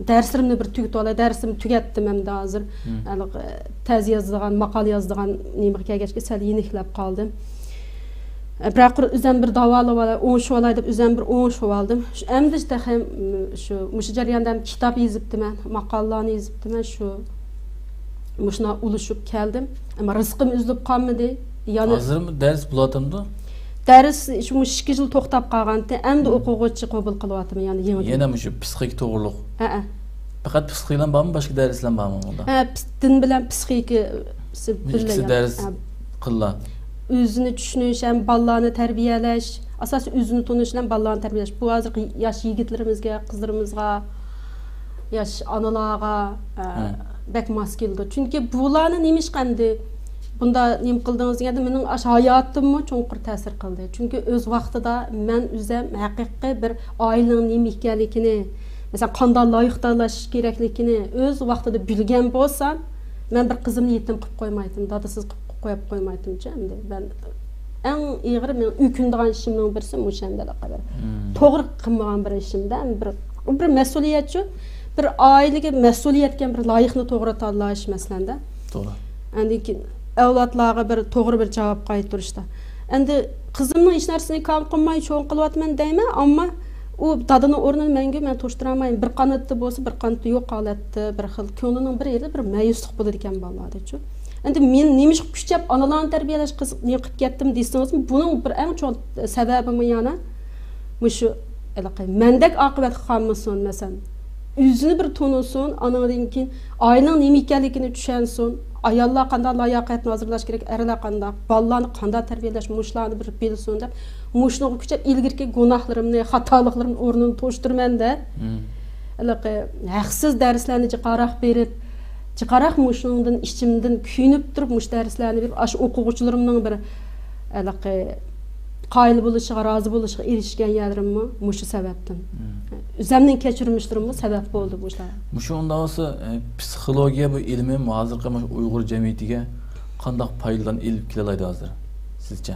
Speaker 2: darslerimni bir tugatib olay, darsimni tugatdim endi hozir. Tez yozadigan, maqol yozadigan nimaga kelgachga sal yeniklab qoldim. Biroq o'zim bir davolab olay, o'ngishib olay deb o'zim bir o'ngishib oldim. Endi işte ham shu jarayonda kitob yozibdiman, maqolalarni yozibdiman, shu mushuna ulashib keldim. Ammo rizqim uzilib qolmadi. Yani
Speaker 1: hozirmi dars bo'ladimdi?
Speaker 2: Ders şu 2 yil to'xtab qolganda endi o'quvchi qabul qilyapman, ya'ni yangi.
Speaker 1: Yana shu psixik to'g'riliq. Faqat psixikdan bormi, boshqa darslar bormi unda?
Speaker 2: Din bilan psixika
Speaker 1: birga dars qilla.
Speaker 2: O'zini tushunish, ham bolalarni tarbiyalash, asosan o'zini tonish bilan bolalarni tarbiyalash. Bu hozir yosh yigitlarimizga, qizlarimizga, yosh onalarga bak mos keldi. Chunki bularni nima ish qildi? Bunda nima qildingiz deganda mening hayotimga cho'nqur ta'sir qildi. Chunki o'z vaqtida men o'zim haqiqiy bir oilaning nima ekanligini, masalan, qanday loyiq tanlash kerakligini o'z vaqtida bilgan bo'lsam, men bir qizimni yetim qilib qo'ymaydim, dadasiz qilib qo'yib qo'ymaydim-chi. Endi men eng ig'ir men uykundigan ishimning birisi o'shanda qadar. To'g'ri qilmagan bir ishimda bir mas'uliyatchi, bir oilaga mas'uliyatga bir loyiqni to'g'ri tanlash masalanda. To'g'ri. Endi avlodlarga bir to'g'ri bir javob qaytarishda. Endi qizimning ish narsasini kam qilmay cho'ng qilyapman deyman, ammo u dadini o'rnini menga men to'shtira olmayman. Bir qanotda bo'lsa, bir qanotda yo'q holatda, bir xil ko'nglining bir yerida bir ma'yuslik bo'ladi ekan bolalarda-chi. Endi men nima ish kuchab onalarni tarbiyalash qilib ketdim desangiz, buning bir eng cho'ng sababimi yana shu mendek oqibat qilmasin, masalan, o'zini bir to'nisin, anadan keyin oilaning nima ekanligini tushunsin. Ayollar qanday layoqatni hozirlash kerak, erlar qanday, bolalarni qanday tarbiyalash, mushlarni bir bilsin deb, mushni kuchab ilgirki gunohlarimni, xatoliklarimni o'rnini to'shtirmanda. Haqsiz darslarni chiqarib berib, chiqaraq mushundan ichimdan kuyinib turib, mush darslarni berib, ash o'quvchilarimning bir qoyil bo'lishiga, rozi bo'lishiga erishgan yerlarimni mushu sababdan. özümün keçirmişlerim sebep oldu bu işler.
Speaker 1: Şu onda olsa psixologiya bu ilmi hazırki Uyghur cemiyetiga qandaq paydan ilib kelalaydı hazır sizce?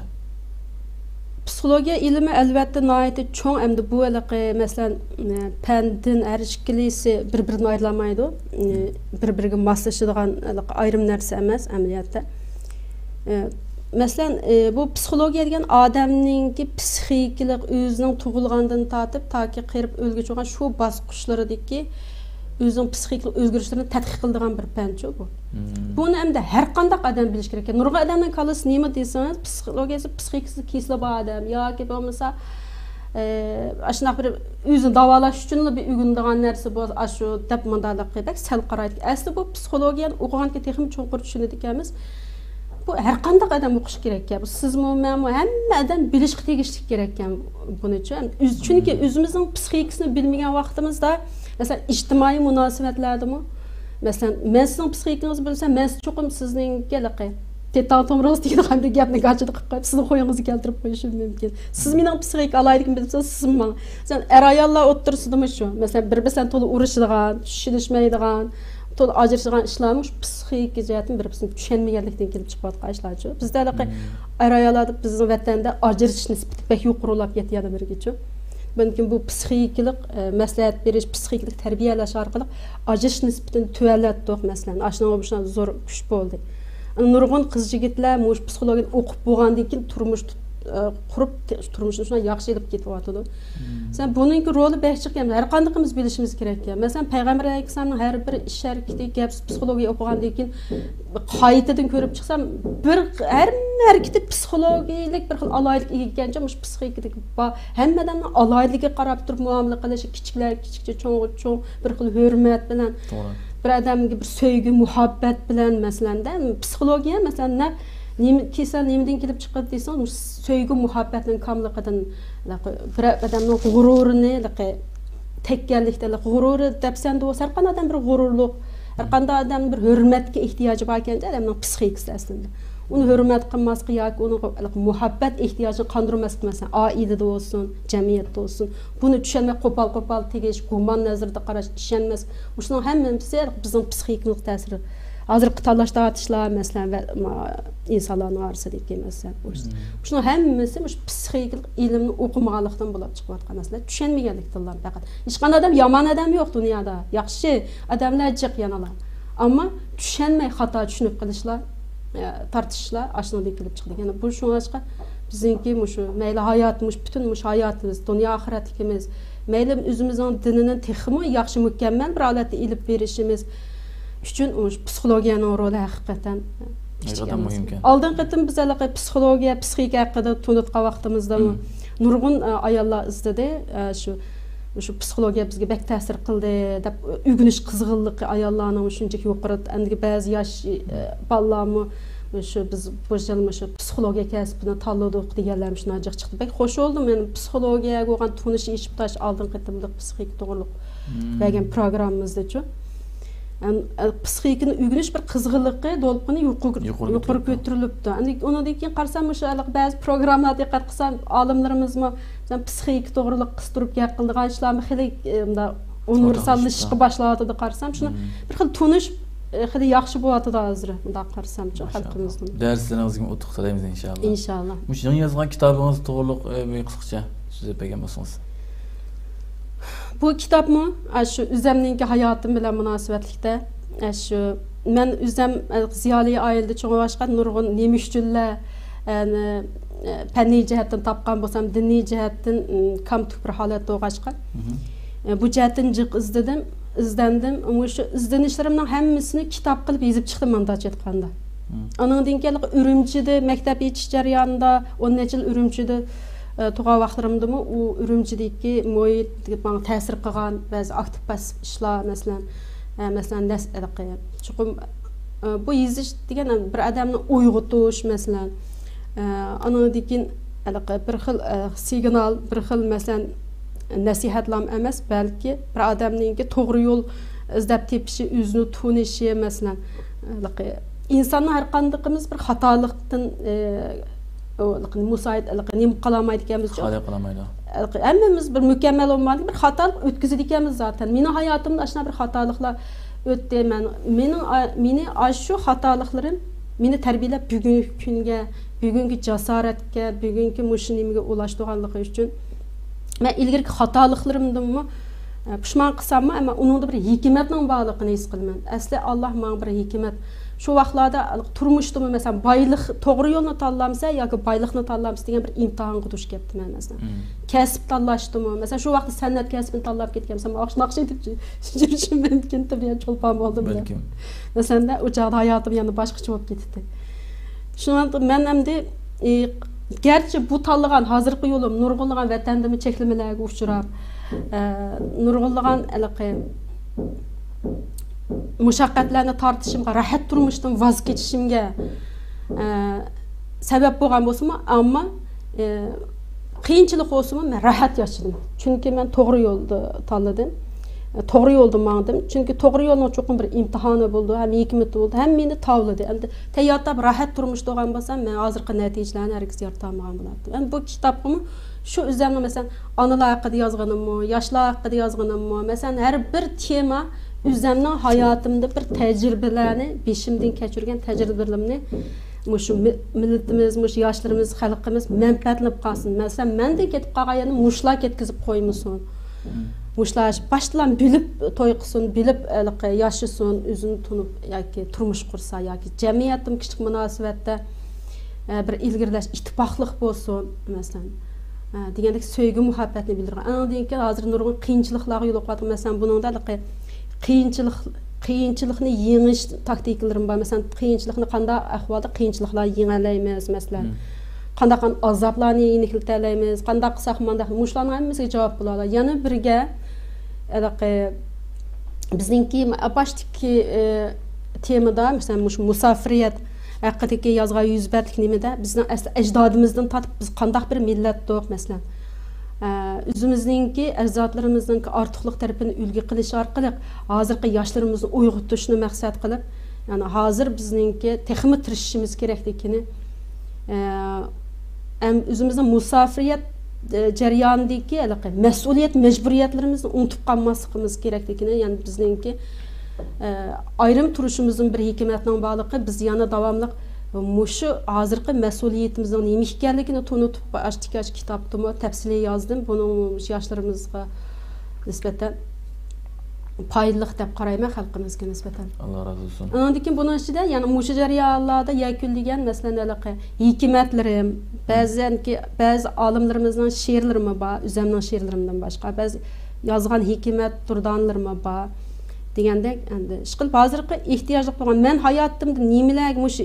Speaker 2: Psixologiya ilmi elbette nayeti çoğun emdi bu elaqi mesela pendin her şekillisi bir-birini ayrılamaydı. Bir-biriga maslaşıdığan ayrım narsa emas amaliyatda. Mesela bu psixologiya degan adamninki psixikalik özünün tug'ilgandan tatib taki qirib o'lguncha bo'lgan shu bosqichlaridagi o'zining psixikalik o'zgarishlarini tadqiq qiladigan bir fanchu bu. Buni hamda har qanday odam bilish kerak. Nurg'un odamning kalisi nima desangiz, psixologiyasi psixikasi kesila bor odam yoki bo'lmasa ashunaq bir o'zini davolash uchun bir ugundigan narsa bu shu deb mundalik qilib sal qaraydi. Asli bu psixologiyani o'qiganki texnik cho'nqur tushunadi ekanmiz. Bu her qanday adam o'qish kerak ya. Bu sizmi, menmi, hamma odam bilishga tegishli kerak ekan buni uchun. Chunki o'zimizning psixikasini bilmagan vaqtimizda, masalan, ijtimoiy munosabatlardami, masalan, men sizning psixikangizni bilsam, men cho'qim sizning kelaqi tetan tomringiz degan qanday gapni gachida qilib qo'yib, sizning qo'yingizni keltirib qo'yishim mumkin. Siz mening psixik alayligimni bilsangiz, siz men. Masalan, ayollar o'tirsidimi shu? Masalan, bir-biridan to'liq urushadigan, tushunishmaydigan, to'liq ajrashadigan ishlarimiz psixik jihatdan bir-birini tushunmaganlikdan kelib chiqayotgan ishlarchu. Bizda ayollarda bizning vatanda ajrashish nisbati pek yuqorilab ketadi birgacha. Mümkün bu psixiklik maslahat berish, psixiklik tarbiyalash orqali ajrash nisbatini tuvallatdik masalan. Ashunga bu zo'r kuch bo'ldi. Nurg'un qiz yigitlar mush psixologiyani o'qib bo'lgandan keyin turmush qurib turmushni shunday yaxshi elib ketyapti. Sen buningki roli behchiq ham har qanday bilishimiz kerak ekan. Masalan, Payg'ambar alayhisolamning har bir ish harakati, gap psixologiya o'qigandan keyin qaytadan ko'rib chiqsam, bir har harakati psixologiyalik bir xil alaylik ekancha, mush psixiklik hammadan alayligiga qarab turib muomala qilish, kichiklar kichikcha, cho'ng bir xil hurmat bilan, bir odamga bir sevgi, muhabbat bilan masalanda psixologiya masalan kesel neyimden kelib chiqadi desang, sevgi muhabbatning kamligidan, bir odamning g'ururini, tekkanlikda g'ururi debsan bo'lsa, har qanday odam bir g'ururlik, har qanday odam bir hurmatga ehtiyoji bor ekanda, odamning psixikasi aslida. Uni hurmat qilmaslik yoki uni muhabbat ehtiyojini qondirmaslik masalan, oilada bo'lsin, jamiyatda bo'lsin, buni tushunmay qo'pol tegish, gumon nazarda qarash, tushunmas. Shuning hammasi bizning psixikalik ta'siri. Hazırki talashlar mesela insanların arasındaki mesela. Şunun hemmesi psixiklik ilmini okumaganlıktan bo'lib chiqayotgan mesela. Tushunmaganlikdan faqat. Hech qanday adam yomon adam yo'q dunyoda. Yaxshi odamlar jiq yanalar. Ammo tushunmay xato tushunib qilishlar, tartishishlar ashunday kelib chiqdi. Ya'ni bu shunga bizningki shu mayli hayotimiz, butun hayotimiz, dunyo oxiratimiz, mayli o'zimizning dinini texmi yaxshi mukammal bir holatda ilib berishimiz üçün psixologiyaning roli haqiqatan
Speaker 1: muhim ekan.
Speaker 2: Oldin qatim biz psixologiya, psixika haqida tunutgan vaqtimizda nurg'un ayollar izladi. Shu psixologiya bizga bek ta'sir qildi deb o'rganish qizg'inligi ayollarning shunchaki yuqori, endi ba'zi yosh bolalarmi shu biz bo'shalmish psixologiya kasbini tanladik deganlar shunday chiqdi. Bek xo'sh oldim men psixologiyaga bo'lgan tunish eshib tash oldin qatimliq psixik to'g'riliq degan programmamizda-chu. Psixikani o'rganish bir qizg'inligi do'lqini yuqori ko'tarilibdi. Endi undan keyin qarsam o'sha ba'zi programmalarga diqqat qilsam, olimlarimizmi psixik to'g'riliq qistirib gap qilgan ishlarni xili universallashishga boshladi qarsam, shuni bir xil tunish xili yaxshi bo'lyapti hozir. Bunda qarsam-chi xalqimizning.
Speaker 1: Darslaringizga o'tiq tilaymiz inshaalloh.
Speaker 2: Inshaalloh.
Speaker 1: Mush yangi yozgan kitobingiz to'g'riliq qisqacha so'z bergan bo'lsangiz. Bu kitobmi shu o'zimning hayotim bilan munosabatlikda shu men o'zim ziyoli oilada cho'ng'ashgan nurg'un nemishchullar fanniy jihatdan topgan bo'lsam, diniy jihatdan kamtuk bir holatda o'g'ashgan. Bu jihatdan jiq izdandim. Shu izlanishlarimning hammasini kitob qilib yozib chiqdim mandaç aytganda. Anandan keyin Urumchida maktab yetish jarayonida 10 yil Urumchida tug'an vaqtlarimdami u Urumchidagi muhit bana ta'sir qilgan ba'zi aktiv passiv ishlar masalan chuqur bu yozish degan bir odamni uyg'otish masalan andan keyin bir xil signal, bir xil masalan nasihatlar emas, balki bir odamning to'g'ri yo'l izlab tepishi, o'zini tunishi masalan insonni har qanday bir xatolikdan musaid nim qalamaydi ekanmiz. Xato qalamaydi.
Speaker 2: hammamiz bir mukammal olmadik, bir xatolik o'tkazib ekanmiz zaten. Mening hayotimda ashuna bir xatoliklar o'tdi. Meni shu xatoliklarim meni tarbiyalab bugungi kunga, bugungi jasoratga, bugungi mushu nimaga ulashtirganligi uchun men ilgirki xatoliklarimdanmi pushmon qilsammi, ammo uningda bir hikmatning borligini his qilaman. Asli Alloh menga bir hikmat şu vaqtlarda turmushdami masalan boylik to'g'ri yo'lni tanlamasa yoki boylikni tanlamasa degan bir imtihonga duch kelibman masalan. Kasb tanlashdimi? Masalan shu vaqtda san'at kasbini tanlab ketganman. Naqsh etib yurishim mumkin deb cho'lpon bo'ldim.
Speaker 1: Balkim.
Speaker 2: Masalan u chog'da hayotim yana boshqacha bo'lib ketdi. Shundan men endi gerçi bu tanlagan hozirgi yo'lim nurg'unlagan vatandimi cheklamalarga uchrab, nurg'unlagan mushaqqatlarni tortishimga, rahat turmushdan voz kechishimga sabab bo'lgan bo'lsa-mu, ammo qiyinchilik bo'lsa-mu, men rahat yashadim. Chunki men to'g'ri yo'lni tanladim. To'g'ri yo'lda mangdim. Chunki to'g'ri yo'lning cho'qim bir imtihoni bo'ldi, ham hikmati bo'ldi, ham meni tavladi. Endi tayyorlab rahat turmush bo'lgan bo'lsam, men hozirgi natijalarni hargiz yorita olmagan bo'lardim. Endi bu kitobni shu o'zimni masalan onalar haqida yozganimmi, yoshlar haqida yozganimmi, masalan har bir tema o'zimning hayotimda bir tajribalarni, beshimdan kechirgan tajribalarimni mushu millatimiz, mushu yoshlarimiz, xalqimiz manfaatlanib qolsin. Masalan, menda ketib qolgan mushlar ketkizib qo'ymasin. Mushlar başdan bilib to'y qilsin, bilib yashasin, o'zini tunib yoki turmush qursa yoki jamiyatning kichik munosabatda bir ilgirlash, ittifoqlik bo'lsin, masalan. Degandek sevgi muhabbatni bildirgan. Andan keyin hozir nurg'un qiyinchiliklarga yo'l qo'yadi. Masalan, buningda qiyinchilikni yengish taktikalarim bor. Masalan, qiyinchilikni qanday ahvolda qiyinchiliklar yengalaymiz, masalan. Qanday azoblarni yengiltalaymiz, qanday qilsak mundaq mushlarning hammasiga javob bo'ladi. Yana birga bizningki başdagi temada masalan mush musafiriyat haqidagi yozgan 100 betlik nimada bizning asli ajdodimizdan tatib biz qanday bir millatdoq masalan o'zimizningki ajdodlarimizning ortiqlik tarafini ulgi qilish orqali hozirgi yoshlarimizni uyg'otishni maqsad qilib, ya'ni hozir bizningki texmi tirishimiz kerakligini o'zimizning musafiriyat jarayonidagi mas'uliyat majburiyatlarimizni unutib qolmasligimiz kerakligini, ya'ni bizningki ayrim turishimizning bir hikmatning borligi biz yana davomli mushu hozirgi mas'uliyatimizning nima ekanligini tunutib ashtigash kitobda tafsiliy yozdim. Buni yoshlarimizga nisbatan foydali deb qarayman, xalqimizga nisbatan.
Speaker 1: Alloh razı olsun.
Speaker 2: Ondan keyin buning ichida yana mushu jarayonlarda yakunlagan masalan hikmatlarim, ba'zi olimlarimizning she'rlari bor, o'zimning she'rlarimdan boshqa ba'zi yozgan hikmat turdanlarım bor. Degandek endi ishqil hozirgi ehtiyojli bo'lgan men hayotimda nimalarga mush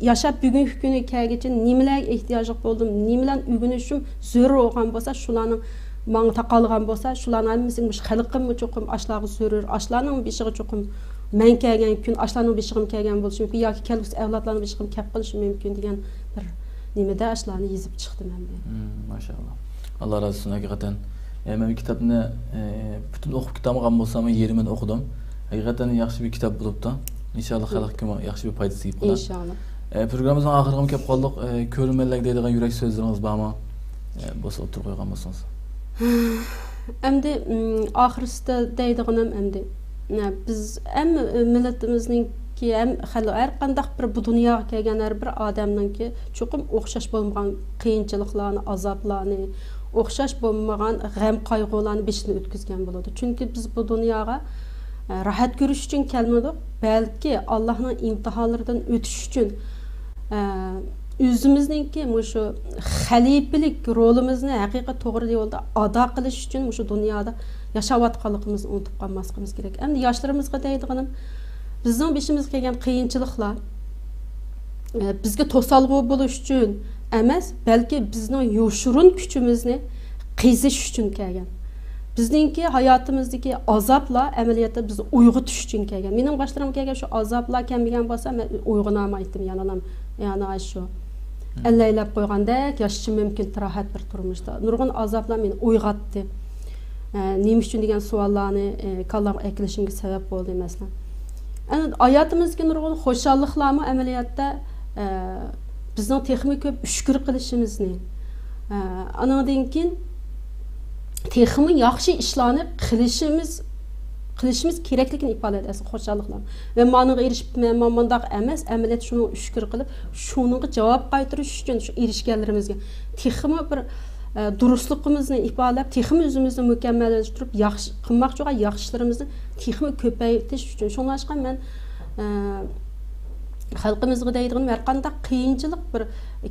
Speaker 2: yashab bugungi kunga kelgacha nimalarga ehtiyojli bo'ldim, nimalarni o'rganishim zarur bo'lgan bo'lsa, shularning menga taqalgan bo'lsa, shularning hammasi mush xalqimga cho'qim ashlarga zarur, ashlarning beshiga cho'qim men kelgan kun ashlarning beshiga kelgan bo'lishi mumkin yoki kelgusi avlodlarning beshiga kelib qolishi mumkin degan bir nimada ashlarni yozib chiqdim men.
Speaker 1: Maşallah. Allah razı olsun hakikaten. Men kitobni butun o'qib ketamagan bo'lsam, yerimini o'qidim. Hakikaten yaxshi bir kitap bo'libdi. İnşallah xalqqa yaxshi bir foydasi yetib qolar.
Speaker 2: İnşallah.
Speaker 1: Programmamizning oxiriga kelib qoldik. Ko'rmanlar deydigan yurak so'zlaringiz bormi? Bo'lsa o'tirib qo'ygan bo'lsangiz.
Speaker 2: Endi oxirisida deydiganim endi biz ham millatimizninki ham har qanday bir bu dunyoga kelgan har bir odamninki cho'qim o'xshash bo'lmagan qiyinchiliklarni, azoblarni, o'xshash bo'lmagan g'am qayg'ularni beshidan o'tkazgan bo'ladi. Chunki biz bu dunyoga rahat ko'rish uchun kelmadik, balki Allohning imtihonlaridan o'tish uchun o'zimizningki shu xalifalik rolimizni haqiqiy to'g'ri yo'lda ado qilish uchun shu dunyoda yashayotganligimizni unutib qolmasligimiz kerak. Endi yoshlarimizga deydiganim, bizning beshimizga kelgan qiyinchiliklar bizga to'salg'u bo'lish uchun emas, balki bizning yoshurun kuchimizni qizish uchun kelgan. Bizningki hayotimizdagi azoblar amaliyotda bizni uyg'otish uchun kelgan. Mening boshlarimga kelgan shu azoblar kelmagan bo'lsa, men uyg'onolmaydim, yana shu allaylab qo'ygandek yashashim mumkin rahat bir turmushda. Nurg'un azoblar meni uyg'otdi. Nima uchun degan savollarni kallam eklashimga sabab bo'ldi masalan. Endi hayotimizga nurg'un xo'shalliklarmi amaliyotda bizning texnik ko'p shukr qilishimizni. Andan keyin texmi yaxshi ishlarni qilishimiz kerakligini ifoda etadi xo'shalliklar. Va ma'noga erishib men bundaq emas, amaliyat shuni shukr qilib, shuniga javob qaytarish uchun shu erishganlarimizga texmi bir durustligimizni ifodalab, texmi o'zimizni mukammallashtirib, yaxshi qilmoqchi bo'lgan yaxshilarimizni texmi ko'paytirish uchun shunlashqa men xalqimizga deydigan har qanday qiyinchilik bir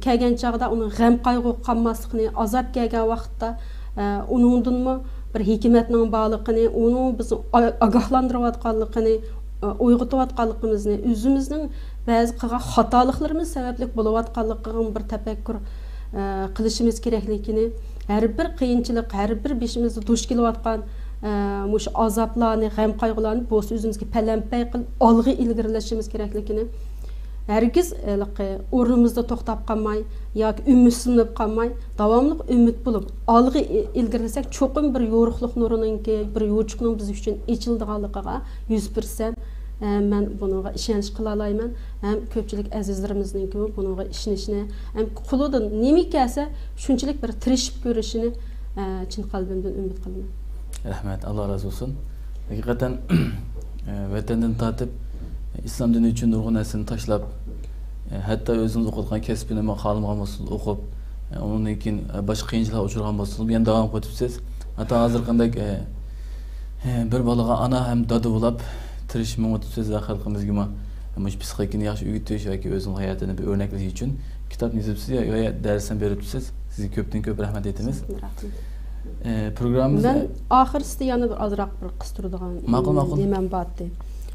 Speaker 2: kelgan chog'da uni g'am qayg'u qolmasligini, azob kelgan vaqtda uningdanmi bir hikmatning borligini, uni biz ogohlantirayotganligini, uyg'otayotganligimizni, o'zimizning ba'zi qilgan xatoliklarimiz sababli bo'layotganligini bir tafakkur qilishimiz kerakligini, har bir qiyinchilik, har bir beshimizda duch kelayotgan mush azoblarni, g'am qayg'ularni bo'z o'zimizga palampay qilib olg'a ilgarilashimiz kerakligini, hergiz o'rnimizda to'xtab qolmay yoki umidsinib qolmay, davomli umid bo'lib olg'a ilgarilasak, cho'qim bir yo'riqlik nurininki, bir yo'chiqning biz uchun ochildiganligiga 100% men bunga ishonch qila olaman. Ham ko'pchilik azizlarimizning bunga ishonishni, ham qo'lidan nima kelsa shunchalik bir tirishib ko'rishini chin qalbimdan umid qilaman.
Speaker 1: Rahmat, Allah razı olsun. Hakikaten vatandan tatip İslam dini için nurgun ersini taşlap, hatta özünüz okutkan kesbini makalıma basıl okup, onun için başka kıyınçılığa uçurgan basıl, yani devam edipsiz. Hatta hazırkandaki bir balığa ana hem dadı bulap, tirişimi unutupsiz ve halkımız gibi psikolojini yaxşı ügütüş ve ki özünün hayatını bir örnekliği için kitap nizipsiz ya dersen beripsiz. Sizi köpten köp rahmet etiniz.
Speaker 2: Programımızda... Ben ahiriste yanı bir azırak bir kıstırdıgan demem battı.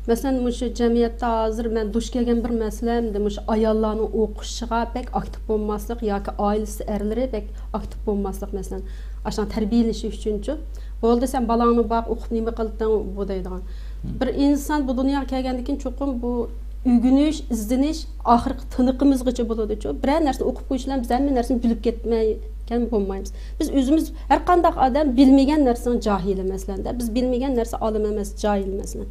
Speaker 2: Mesela bu cemiyette hazır ben duş gelgen bir meselem de bu ayallarının okuşuğa pek aktif olmaslık ya ki ailesi erleri pek aktif olmaslık mesela aşağı terbiyeleşi üçüncü. Bu oldu sen balağını bak okup nime kılıptan bu deydiğin. Bir insan bu dünya gelgendikin çokum bu ügünüş, izdeniş ahir tınıkımız gıcı buludu. Bir nersin okup koyuşulan biz hemen nersin bilip gitmeyken bulmayız. Biz özümüz her kandak adam bilmegen nersin cahili mesela. Biz bilmegen nersin alim emez cahil mesela.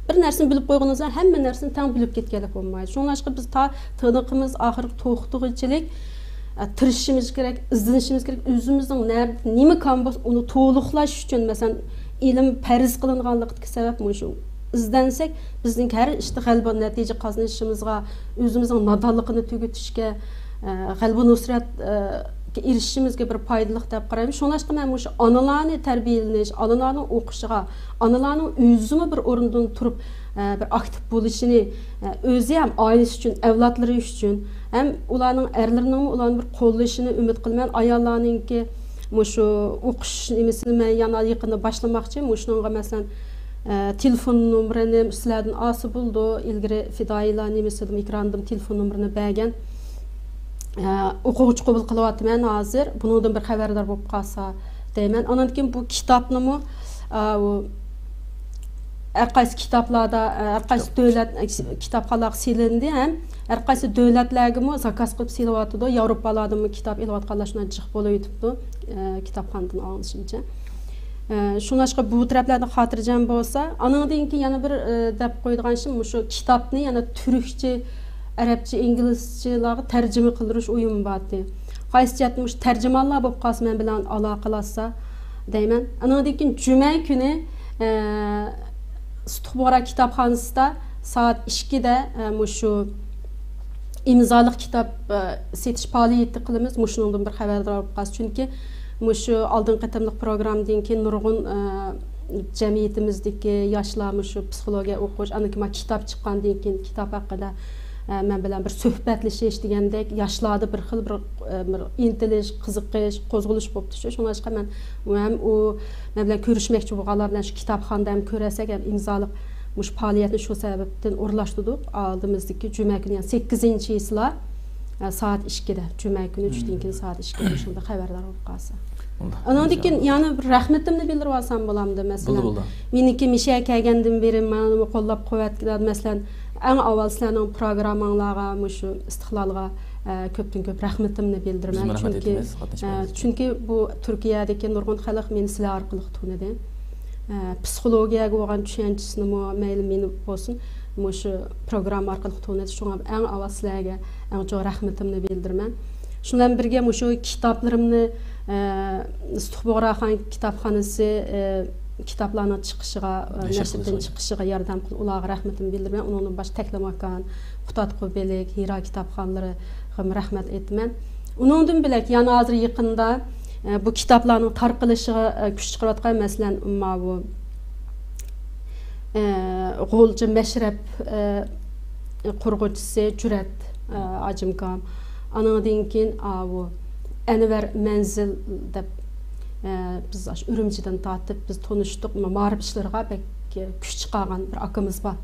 Speaker 2: Bir nersin bilip koyduğunuzda hemen nersin tam bilip gitgelip olmayız. Şunun aşkı biz ta tınıkımız ahir toğduğuçilik tırışımız gerek, izlenişimiz gerek, özümüzün nerede, nimi kambos onu toğluklaş için mesela ilim periz kılınganlıktaki sebep mi şu? İzdensek bizning her işte g'alaba natija qozonishimizga, o'zimizning nodonligini tugutishga, g'alaba nusrat erishishimizga bir foydali deb qarayman. Shunlashqa men o'sha onalarni tarbiyalanish, onalarning o'qishiga, onalarning o'zini bir o'rindan turib bir aktiv bo'lishini, o'zi ham oilasi uchun, avlodlari uchun, ham ularning erlarining ularni bir qo'llashini umid qilaman. Ayollarningki shu o'qish nimasini men yana yaqinda boshlamoqchi. Shunga masalan telefon numarini sizlardan asıl buldu. İlgiri fidailar nimesidim, ekrandım telefon numarini bergen. O'quvchi qabul qilyapman hozir. Bundan bir xabardor bo'lib qolsa deyman. Ondan keyin bu kitobni har qaysi kitoblarda, har qaysi davlat kitobxonlar silindi ham, har qaysi davlatlarga zakaz qilib silyapti. Yevropalardan kitob elayotganlar shundan jiq bo'lib yotibdi. Kitobxondan olishimcha. Şunlaşqa bu taraflarda xotirjam bo'lsa, anandan keyin yana bir deb qo'ydigan ishim shu kitobni yana turkcha, arabcha, inglizchalarga tarjima qildirish o'yim bordi. Qaysi jatmush tarjimonlar bo'lib qolsa men bilan aloqalashsa deyman. Anandan keyin juma kuni Stuxbora kitobxonasida soat 2 da shu imzoliq kitob setish faoliyati qilamiz. Shundan bir xabardor bo'lib qolsa, chunki şu aldığın qatamlıq programdan keyin nurgun cemiyetimizdeki yaşlar şu psixologiya o'qish, ana kitap chiqqandan keyin kitap haqida men bilan bir suhbatlashish degandek yoshlarda bir xil bir intilish, qiziqish, qo'zg'alish bo'lib turdi. Shunga men ham u men bilan ko'rishmoqchi bo'lganlar bilan shu kitobxonada ham ko'rasak ham imzoliq mush faoliyatni shu sababdan o'rlashtirdik. Oldimizdagi juma kuni 8-yillar saat 2'de cuma günü 3'den keyin saat 2'de şunda xabardor bo'lib qolsa. Ondan keyin yana bir rahmetimni bildirib olsam bo'lamdi mesela. Meniki misha kelgandan beri meni qo'llab qo'yatgan masalan eng avval sizlarning programmanglarga shu istiqlolga ko'pdan ko'p rahmetimni bildiraman. Chunki bu Turkiyadagi nurg'un xalq meni sizlar orqali tanidi. Psixologiyaga bo'lgan tushanchisini mayli meni bo'lsin şu program orqali tanidi. Shunga eng avval sizlarga eng rahmetimni bildiraman. Shundan birga şu kitoblarimni Stuhboğraxan kitapxanası kitaplarının çıxışığa, nəşrdən çıxışığa yardım qılıb, ulağa rəhmətimi bildirmən. Onun baş Təklamakan, Qutatqı Belik, Hira kitabxanları rəhmət etmən. Onundan bilək, yəni hazır yaxında bu kitapların tarqılışığa güç çıxartqan məsələn bu Qo'lchi Məshrab qurg'uvchisi Jur'at Ajimkam. Andan keyin bu Anvar Manzil deb biz Urumchidan tortib biz tanishdik, ma'rif ishlarga bek kuch chiqargan bir akamiz bor.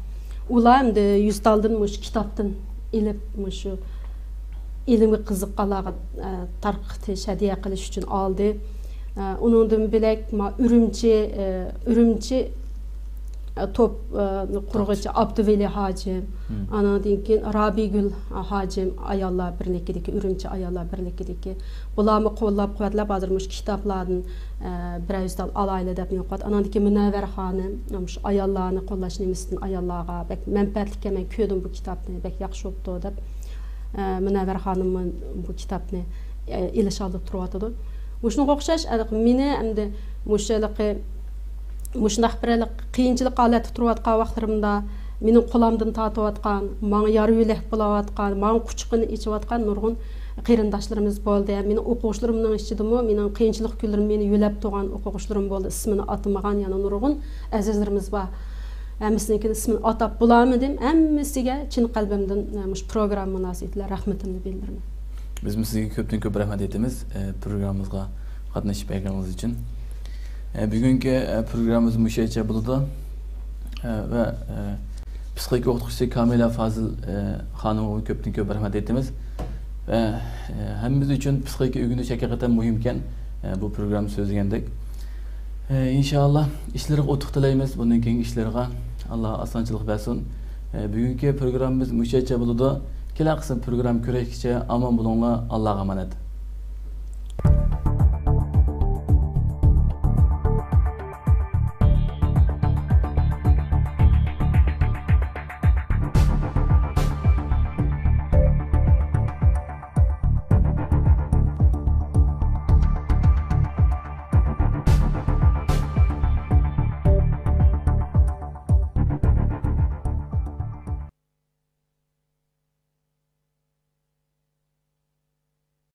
Speaker 2: Ular endi Yustaldan mush kitobdan ilib mushu ilmga qiziqqanlarga tarqitish, hadiya qilish uchun oldi. Uningdan bilak Urumchi top qurg'uvchi Abduveli Hacim, andan keyin Rabigul Hacim ayollar birlikdagi Urumchi ayollar birlikdagi bularni qo'llab-quvvatlab hozirmush kitoblarni birazdan alayli deb yo'qot. Andan keyin Munavvar xonim mush ayollarni qo'llashni mistin ayollarga bek manfaatli men ko'rdim bu kitobni, bek yaxshi bo'pti deb Munavvar xonim bu kitobni ilish olib turyotdi. Mushunga o'xshash meni endi mushaliqi Muşnaq birlik qiyinchilik holatda turayotgan vaqtlarimda mening qo'limdan tortayotgan, menga yariylik bo'layotgan, menga quchqini ichayotgan nurg'un qarindoshlarimiz bo'ldi. Mening o'quvchilarimning ichidami mening qiyinchilik kunlarim meni yo'lab turgan o'quvchilarim bo'ldi. Ismini atamagan yana nurg'un azizlarimiz bor. Hammasining ismini atab bo'lamadim. Hammasiga chin qalbimdan mush program munosabatlar rahmatimni bildiraman.
Speaker 1: Biz sizga ko'p rahmat aytamiz programmamizga qatnashib berganingiz uchun. Bugungi programmamiz mushacha bo'ldi va psixologik o'qituvchisi Kamila Fazil xonimga ko'p rahmat aytamiz. Va hammamiz uchun psixologik o'rganish haqiqatan muhim ekan bu program so'zlagandek. Inshaalloh ishlariga o'tiq tilaymiz. Bundan keyingi ishlarga Alloh osonchilik bersin. Bugungi programmamiz mushacha bo'ldi. Kelasi program ko'rishgacha omon bo'linglar. Allohga omonat.